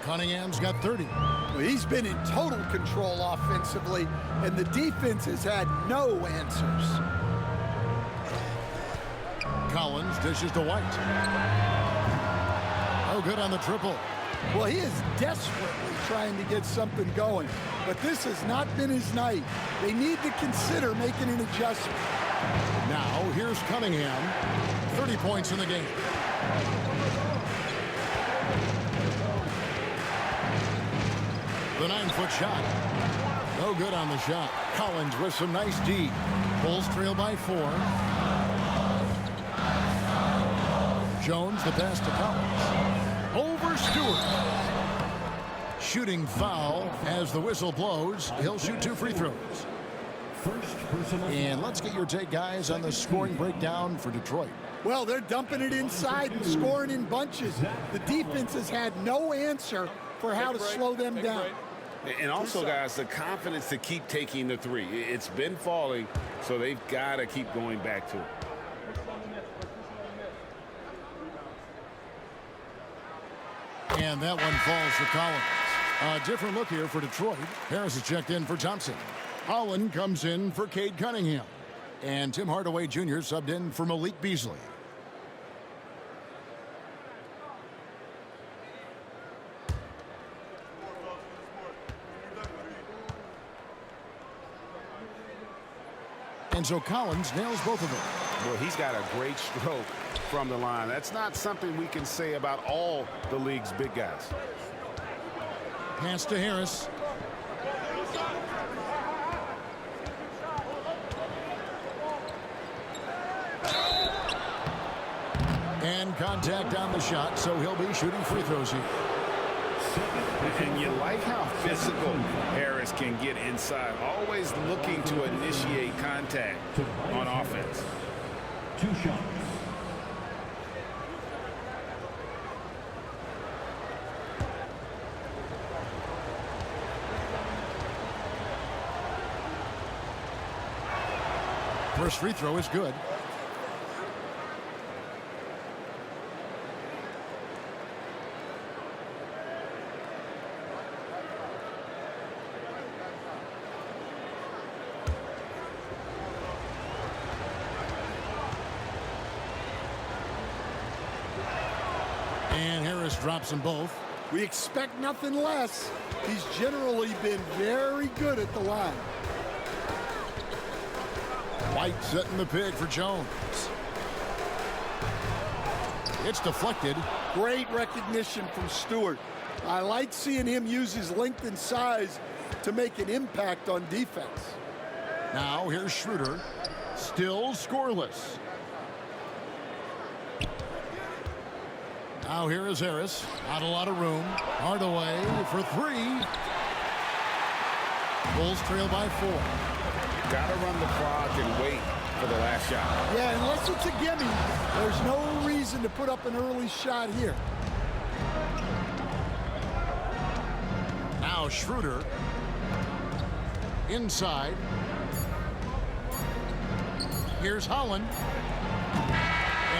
Cunningham's got 30. Well, he's been in total control offensively, and the defense has had no answers. Collins dishes to White. Oh, good on the triple. Well, he is desperately trying to get something going, but this has not been his night. They need to consider making an adjustment. Now, here's Cunningham. 30 points in the game. The 9-foot shot. No good on the shot. Collins with some nice D. Bulls trail by 4. Jones, the pass to Collins. Over Stewart. Shooting foul as the whistle blows. He'll shoot 2 free throws. And let's get your take, guys, on the scoring breakdown for Detroit. Well, they're dumping it inside and scoring in bunches. The defense has had no answer for how to slow them down. And also, guys, the confidence to keep taking the three. It's been falling, so they've got to keep going back to it. And that one falls for Collins. A different look here for Detroit. Harris is checked in for Thompson. Holland comes in for Cade Cunningham. And Tim Hardaway Jr. subbed in for Malik Beasley. And so Collins nails both of them. Well, he's got a great stroke from the line. That's not something we can say about all the league's big guys. Pass to Harris. And contact on the shot, so he'll be shooting free throws here. And you like how physical Harris can get inside, always looking to initiate contact on offense. 2 shots. First free throw is good. And Harris drops them both. We expect nothing less. He's generally been very good at the line. White setting the pick for Jones. It's deflected. Great recognition from Stewart. I like seeing him use his length and size to make an impact on defense. Now here's Schroeder. Still scoreless. Now here is Harris. Not a lot of room. Hardaway for three. Bulls trail by 4. Gotta run the clock and wait for the last shot. Yeah, unless it's a gimme, there's no reason to put up an early shot here. Now Schroeder. Inside. Here's Holland.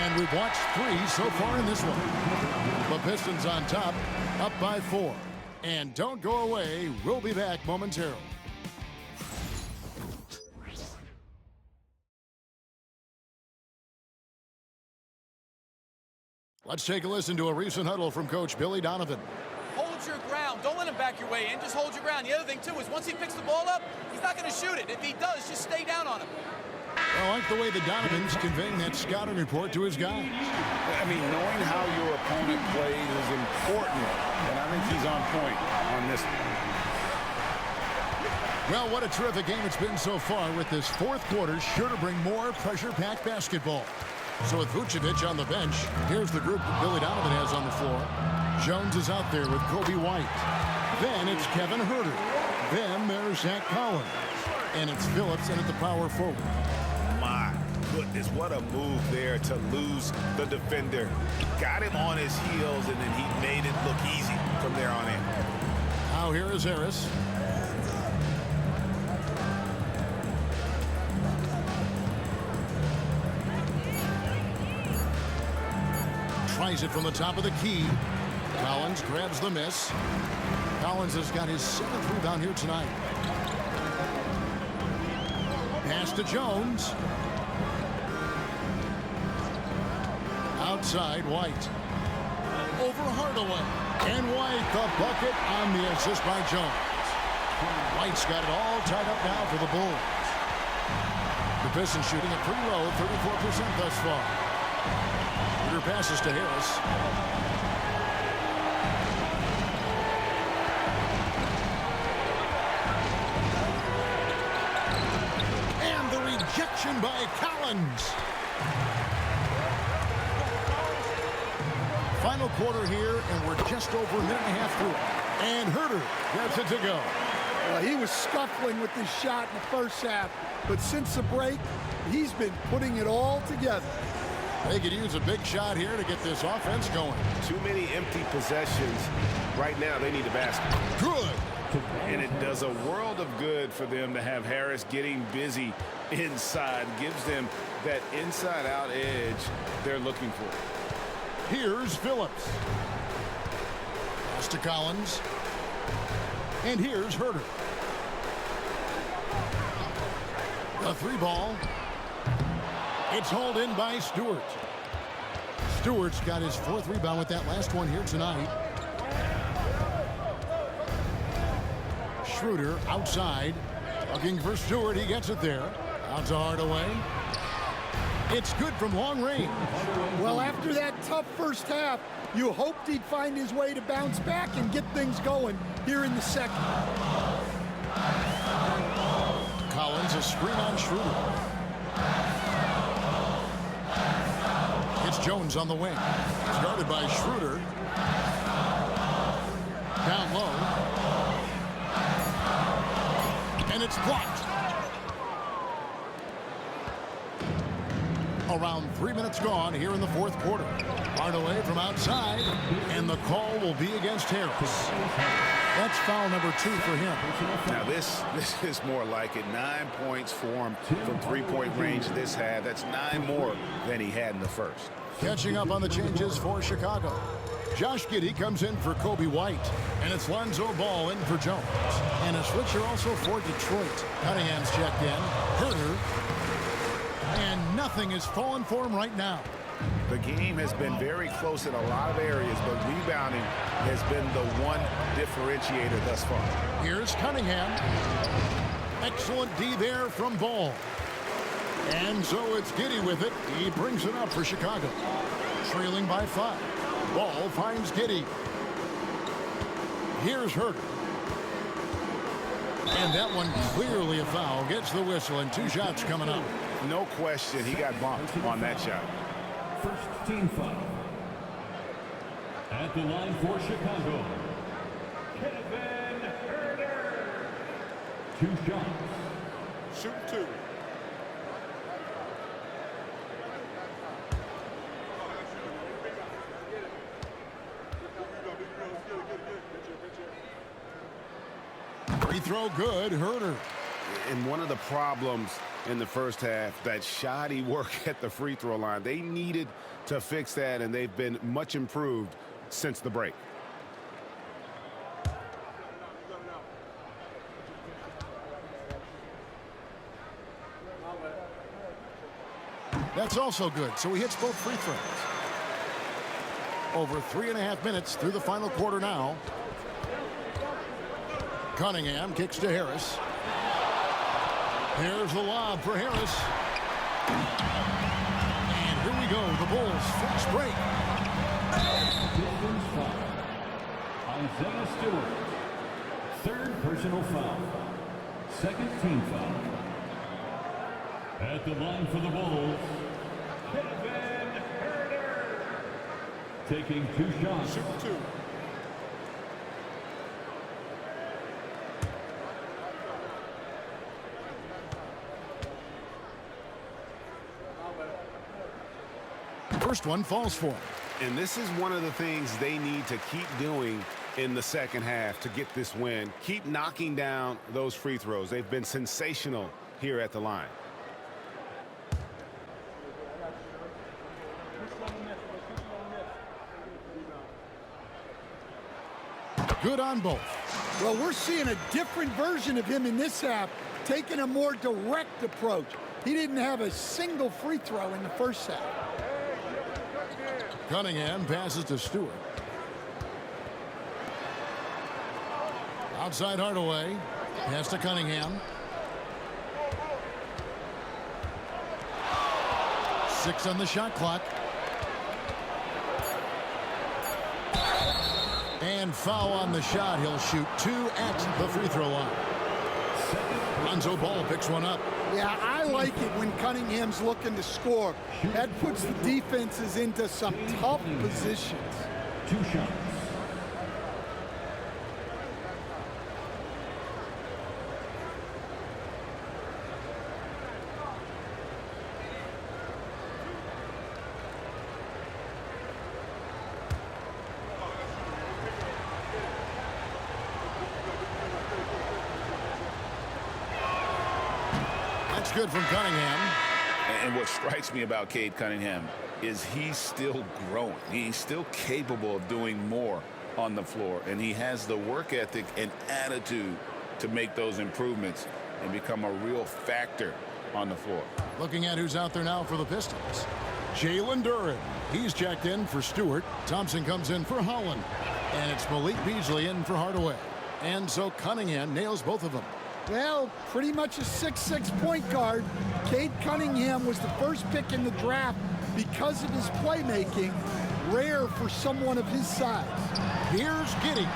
And we've watched 3 so far in this one. The Pistons on top, up by 4. And don't go away. We'll be back momentarily. Let's take a listen to a recent huddle from Coach Billy Donovan. Hold your ground. Don't let him back your way in. Just hold your ground. The other thing, too, is once he picks the ball up, he's not going to shoot it. If he does, just stay down on him. I like the way the Donovan's conveying that scouting report to his guys. I mean, knowing how your opponent plays is important, and I think he's on point on this one. Well, what a terrific game it's been so far, with this fourth quarter sure to bring more pressure-packed basketball. So with Vucevic on the bench, here's the group that Billy Donovan has on the floor. Jones is out there with Kobe White. Then it's Kevin Huerter. Then there's Zach Collins. And it's Phillips in at the power forward. My goodness, what a move there to lose the defender. Got him on his heels, and then he made it look easy from there on in. Now here is Harris. Tries it from the top of the key. Collins grabs the miss. Collins has got his 7th rebound here tonight. Pass to Jones. Outside, White. Over Hardaway. And White, the bucket on the assist by Jones. White's got it all tied up now for the Bulls. The Pistons shooting it pretty low, 34% thus far. Peter passes to Harris. And the rejection by Collins. Final quarter here, and we're just over a minute and a half through it. And Huerter gets it to go. He was scuffling with this shot in the first half, but since the break, he's been putting it all together. They could use a big shot here to get this offense going. Too many empty possessions. Right now, they need a basket. Good. And it does a world of good for them to have Harris getting busy inside. Gives them that inside-out edge they're looking for. Here's Phillips. Pass to Collins. And here's Huerter. A 3-ball. It's hauled in by Stewart. Stewart's got his 4th rebound with that last one here tonight. Schroeder outside. Looking for Stewart. He gets it there. Out to Hardaway. It's good from long range. Well, after that tough first half, you hoped he'd find his way to bounce back and get things going here in the second. Collins, a screen on Schroeder. It's Jones on the wing. Started by Schroeder. Down low. And it's blocked. Around 3 minutes gone here in the fourth quarter. Hardaway from outside, and the call will be against Harris. That's foul number 2 for him. Now this is more like it. 9 points for him from three-point range this half. That's 9 more than he had in the first. Catching up on the changes for Chicago. Josh Giddey comes in for Kobe White, and it's Lonzo Ball in for Jones. And a switcher also for Detroit. Cunningham's checked in. Huerter. And nothing is falling for him right now. The game has been very close in a lot of areas, but rebounding has been the one differentiator thus far. Here's Cunningham. Excellent D there from Ball. And so it's Giddey with it. He brings it up for Chicago. Trailing by 5. Ball finds Giddey. Here's Herter. And that one clearly a foul. Gets the whistle, and 2 shots coming up. No question he got bumped on that shot. First team foul. At the line for Chicago, Kevin Herter. 2 shots. Shoot 2. Free throw good, Herter. And one of the problems in the first half, that shoddy work at the free throw line. They needed to fix that, and they've been much improved since the break. That's also good, so he hits both free throws. Over 3.5 minutes through the final quarter now. Cunningham kicks to Harris. Here's the lob for Harris. And here we go, the Bulls fast break. Pistons foul. Isaiah Stewart. 3rd personal foul. 2nd team foul. At the line for the Bulls, Kevin Herter. Taking 2 shots. Shoot 2. First one falls for him. And this is one of the things they need to keep doing in the second half to get this win. Keep knocking down those free throws. They've been sensational here at the line. Good on both. Well, we're seeing a different version of him in this half, taking a more direct approach. He didn't have a single free throw in the first half. Cunningham passes to Stewart. Outside Hardaway. Pass to Cunningham. 6 on the shot clock. And foul on the shot. He'll shoot 2 at the free throw line. Lonzo Ball picks one up. Yeah, I like it when Cunningham's looking to score. That puts the defenses into some tough positions. 2 shots. That's good from Cunningham. And what strikes me about Cade Cunningham is he's still growing. He's still capable of doing more on the floor, and he has the work ethic and attitude to make those improvements and become a real factor on the floor. Looking at who's out there now for the Pistons. Jalen Duren. He's checked in for Stewart. Thompson comes in for Holland. And it's Malik Beasley in for Hardaway. And so Cunningham nails both of them. Well, pretty much a 6'6" point guard. Cade Cunningham was the first pick in the draft because of his playmaking. Rare for someone of his size. Here's Giddey.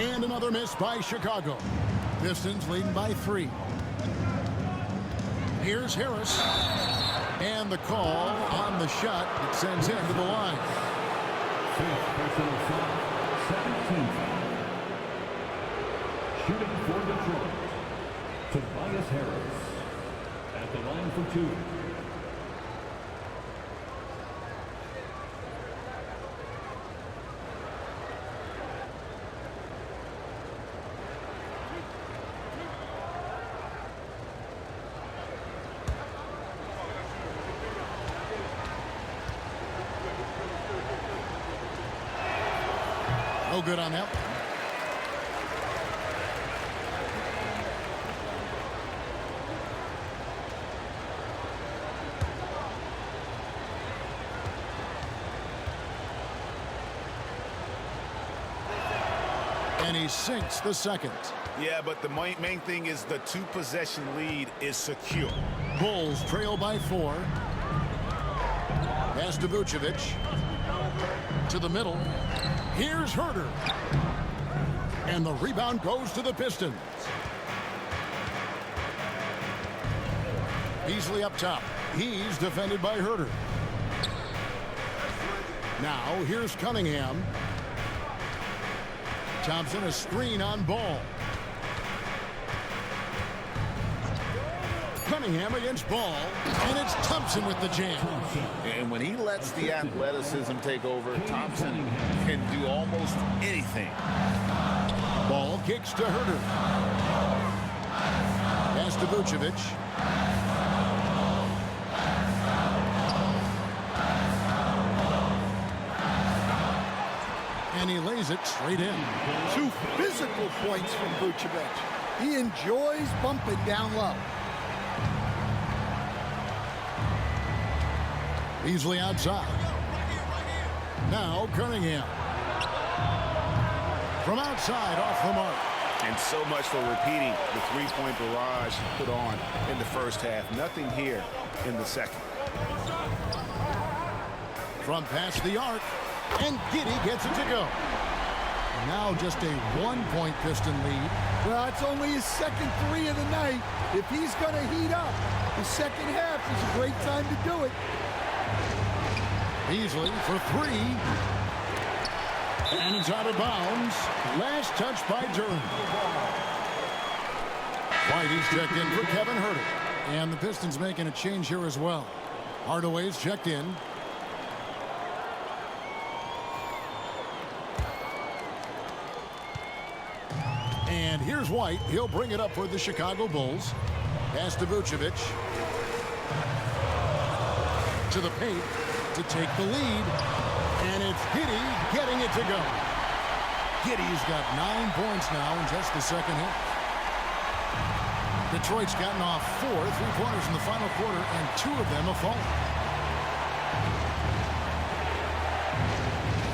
And another miss by Chicago. Pistons leading by 3. Here's Harris. And the call on the shot that sends him to the line. 5th personal foul. 2nd team foul. Shooting for Detroit, Tobias Harris. At the line for 2. No good on that one. And he sinks the second. Yeah, but the main thing is the 2-possession lead is secure. Bulls trail by 4. Pass to Vucevic. To the middle. Here's Herter. And the rebound goes to the Pistons. Beasley up top. He's defended by Herter. Now here's Cunningham. Thompson a screen on Ball. Cunningham against Ball, and it's Thompson with the jam. And when he lets the athleticism take over, Thompson can do almost anything. Ball kicks to Herter. Pass to Vucevic. And he lays it straight in. 2 physical points from Vucevic. He enjoys bumping down low. Beasley outside. Now Cunningham. From outside, off the mark. And so much for repeating the 3-point barrage he put on in the first half. Nothing here in the second. From past the arc. And Giddey gets it to go. Now just a 1-point Piston lead. Well, it's only his second 3 of the night. If he's going to heat up, the second half is a great time to do it. Beasley for 3. And it's out of bounds. Last touch by Durham. Whitey's checked in for Kevin Herter. And the Pistons making a change here as well. Hardaway's checked in. And here's White. He'll bring it up for the Chicago Bulls. Pass to Vucevic. To the paint to take the lead. And it's Giddey getting it to go. Giddey's got 9 points now in just the second half. Detroit's gotten off 4 3-pointers in the final quarter, and 2 of them have fallen.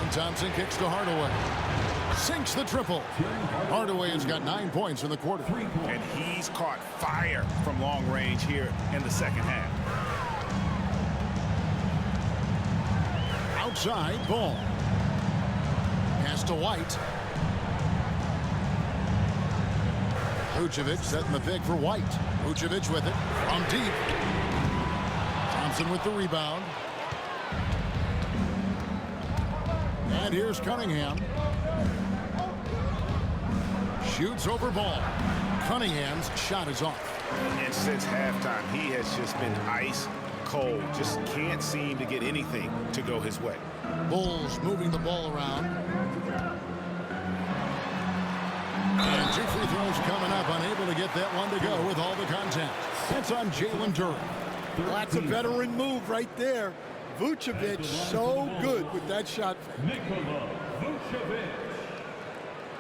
And Thompson kicks to Hardaway. Sinks the triple. Hardaway has got 9 points in the quarter. And he's caught fire from long range here in the second half. Outside, Ball. Pass to White. Vucevic setting the pick for White. Vucevic with it from deep. Thompson with the rebound. And here's Cunningham. Shoots over Ball. Cunningham's shot is off. And since halftime, he has just been ice cold. Just can't seem to get anything to go his way. Bulls moving the ball around. And 2 free throws coming up. Unable to get that one to go with all the contact. That's on Jalen Durham. Well, that's a veteran move right there. Vucevic so good with that shot fake. Nikola Vucevic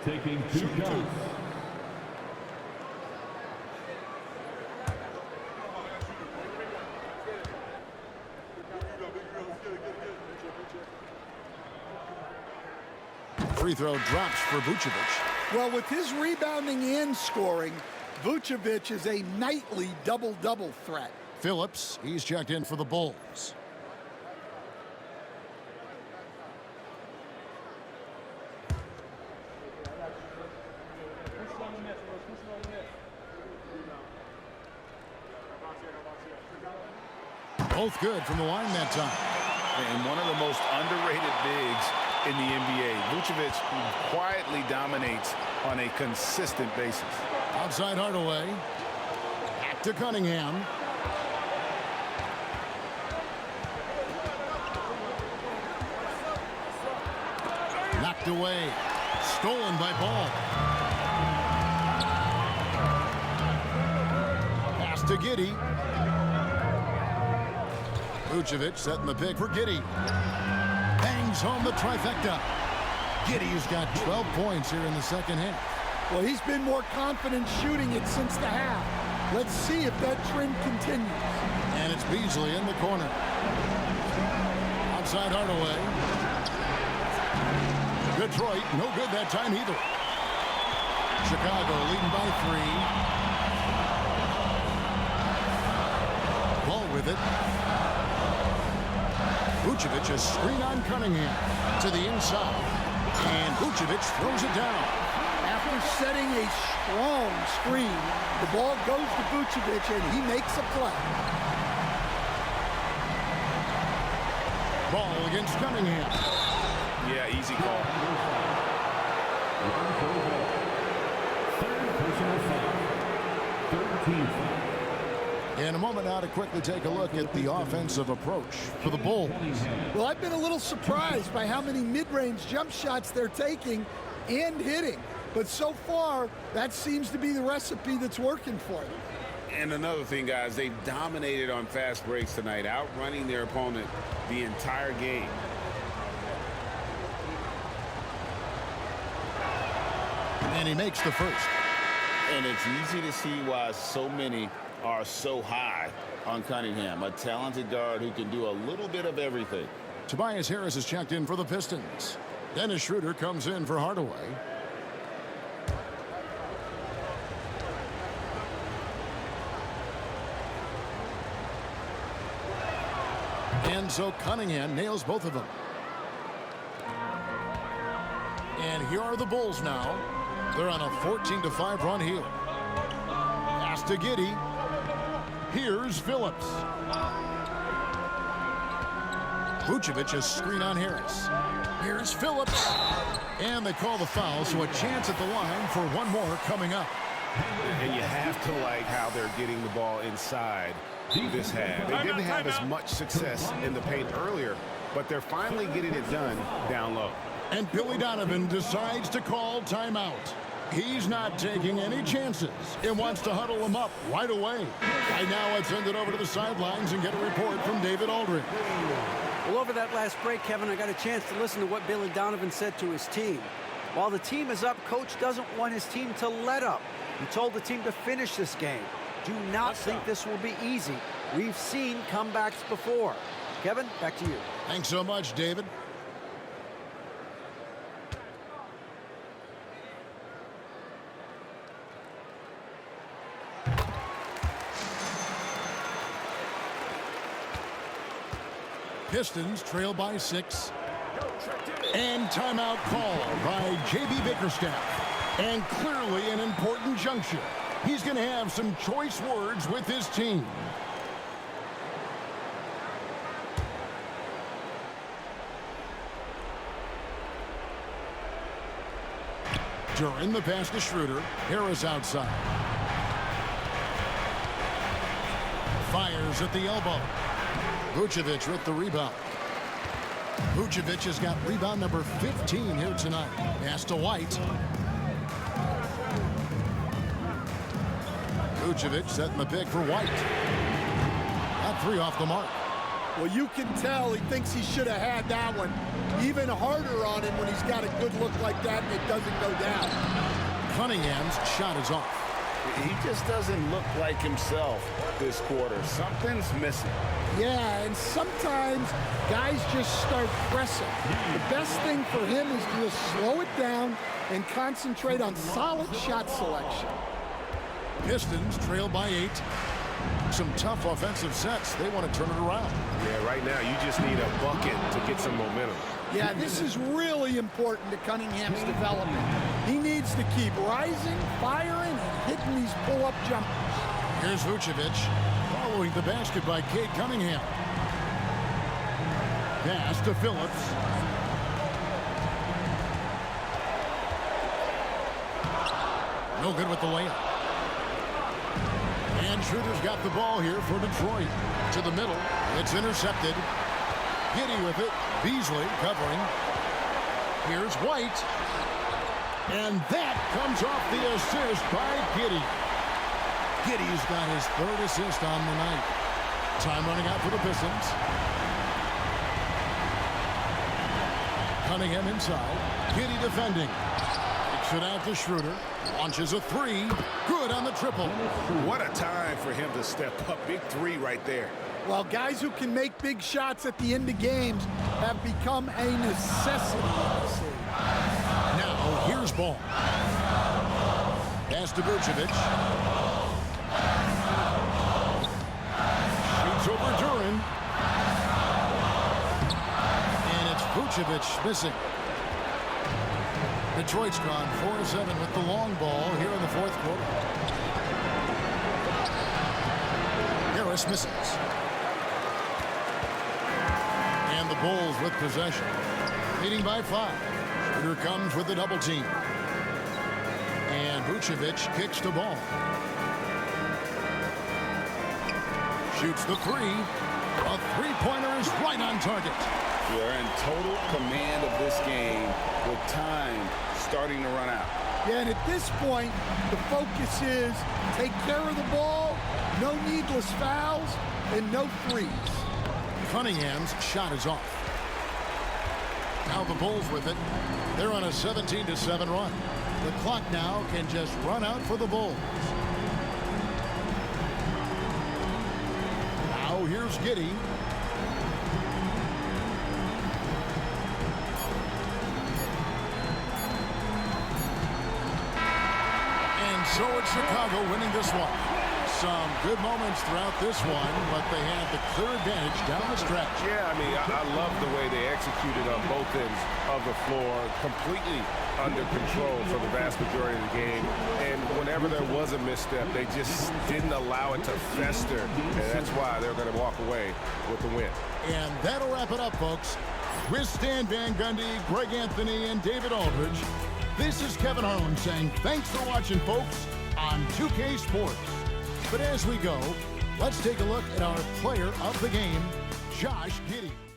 taking 2 shots. Free throw drops for Vucevic. Well, with his rebounding and scoring, Vucevic is a nightly double-double threat. Phillips, he's checked in for the Bulls. Both good from the line that time. And one of the most underrated bigs in the NBA. Vucevic quietly dominates on a consistent basis. Outside Hardaway. Back to Cunningham. Knocked away. Stolen by Ball. Pass to Giddey. Vucevic setting the pick for Giddey. Bangs home the trifecta. Giddey's got 12 points here in the second half. Well, he's been more confident shooting it since the half. Let's see if that trend continues. And it's Beasley in the corner. Outside Hardaway. Detroit, no good that time either. Chicago leading by 3. Ball with it. Vucevic a screen on Cunningham to the inside. And Vucevic throws it down. After setting a strong screen, the ball goes to Vucevic, and he makes a play. Ball against Cunningham. Yeah, easy call. Third personal foul. 13 foul. In a moment now to quickly take a look at the offensive approach for the Bulls. Well, I've been a little surprised by how many mid-range jump shots they're taking and hitting. But so far, that seems to be the recipe that's working for them. And another thing, guys, they've dominated on fast breaks tonight, outrunning their opponent the entire game. And he makes the first. And it's easy to see why so many are so high on Cunningham, a talented guard who can do a little bit of everything. Tobias Harris is checked in for the Pistons. Dennis Schroeder comes in for Hardaway. And so Cunningham nails both of them. And here are the Bulls now. They're on a 14-5 run here. Pass to Giddey. Here's Phillips. Vucevic a screen on Harris. Here's Phillips. And they call the foul, so a chance at the line for one more coming up. And you have to like how they're getting the ball inside this half. They didn't have as much success in the paint earlier, but they're finally getting it done down low. And Billy Donovan decides to call timeout. He's not taking any chances and wants to huddle them up right away. Right now, let's send it over to the sidelines and get a report from David Aldridge. Well, over that last break, Kevin, I got a chance to listen to what Billy Donovan said to his team. While the team is up, Coach doesn't want his team to let up. He told the team to finish this game. Do not think this will be easy. We've seen comebacks before. Kevin, back to you. Thanks so much, David. Pistons trail by 6. And timeout called by J.B. Bickerstaff. And clearly an important juncture. He's going to have some choice words with his team. During the pass to Schroeder. Harris outside. Fires at the elbow. Vucevic with the rebound. Vucevic has got rebound number 15 here tonight. Pass to White. Vucevic setting the pick for White. Got 3 off the mark. Well, you can tell he thinks he should have had that one even harder on him when he's got a good look like that and it doesn't go down. Cunningham's shot is off. He just doesn't look like himself this quarter. Something's missing. Yeah, and sometimes guys just start pressing. The best thing for him is to just slow it down and concentrate on solid shot selection. Pistons trail by 8. Some tough offensive sets. They want to turn it around. Yeah, right now you just need a bucket to get some momentum. Yeah, this is really important to Cunningham's development. He needs to keep rising, firing, and hitting these pull-up jumpers. Here's Vucevic following the basket by Cade Cunningham. Pass to Phillips. No good with the layup. And Schroeder's got the ball here for Detroit. To the middle. It's intercepted. Giddey with it. Beasley covering. Here's White. And that comes off the assist by Giddey. Giddey's got his 3rd assist on the night. Time running out for the Pistons. Cunningham inside. Giddey defending. Kicks it out to Schroeder. Launches a 3. Good on the triple. What a time for him to step up. Big 3 right there. Well, guys who can make big shots at the end of games have become a necessity. Now, here's Ball. Pass to Vucevic. Shoots over Duran. And it's Vucevic missing. Detroit's gone 4-7 with the long ball here in the fourth quarter. Harris misses. And the Bulls with possession. Leading by 5. Shooter comes with the double team. And Vucevic kicks the ball. Shoots the three. A three-pointer is right on target. They're in total command of this game with time starting to run out. Yeah, and at this point, the focus is take care of the ball, no needless fouls, and no threes. Cunningham's shot is off. Now the Bulls with it. They're on a 17-7 run. The clock now can just run out for the Bulls. Now here's Giddey. And so it's Chicago winning this one. Some good moments throughout this one, but they had the clear advantage down the stretch. Yeah, I mean, I love the way they executed on both ends of the floor, completely under control for the vast majority of the game. And whenever there was a misstep, they just didn't allow it to fester. And that's why they're going to walk away with the win. And that'll wrap it up, folks. With Stan Van Gundy, Greg Anthony, and David Aldridge, this is Kevin Harlan saying thanks for watching, folks, on 2K Sports. But as we go, let's take a look at our player of the game, Josh Giddey.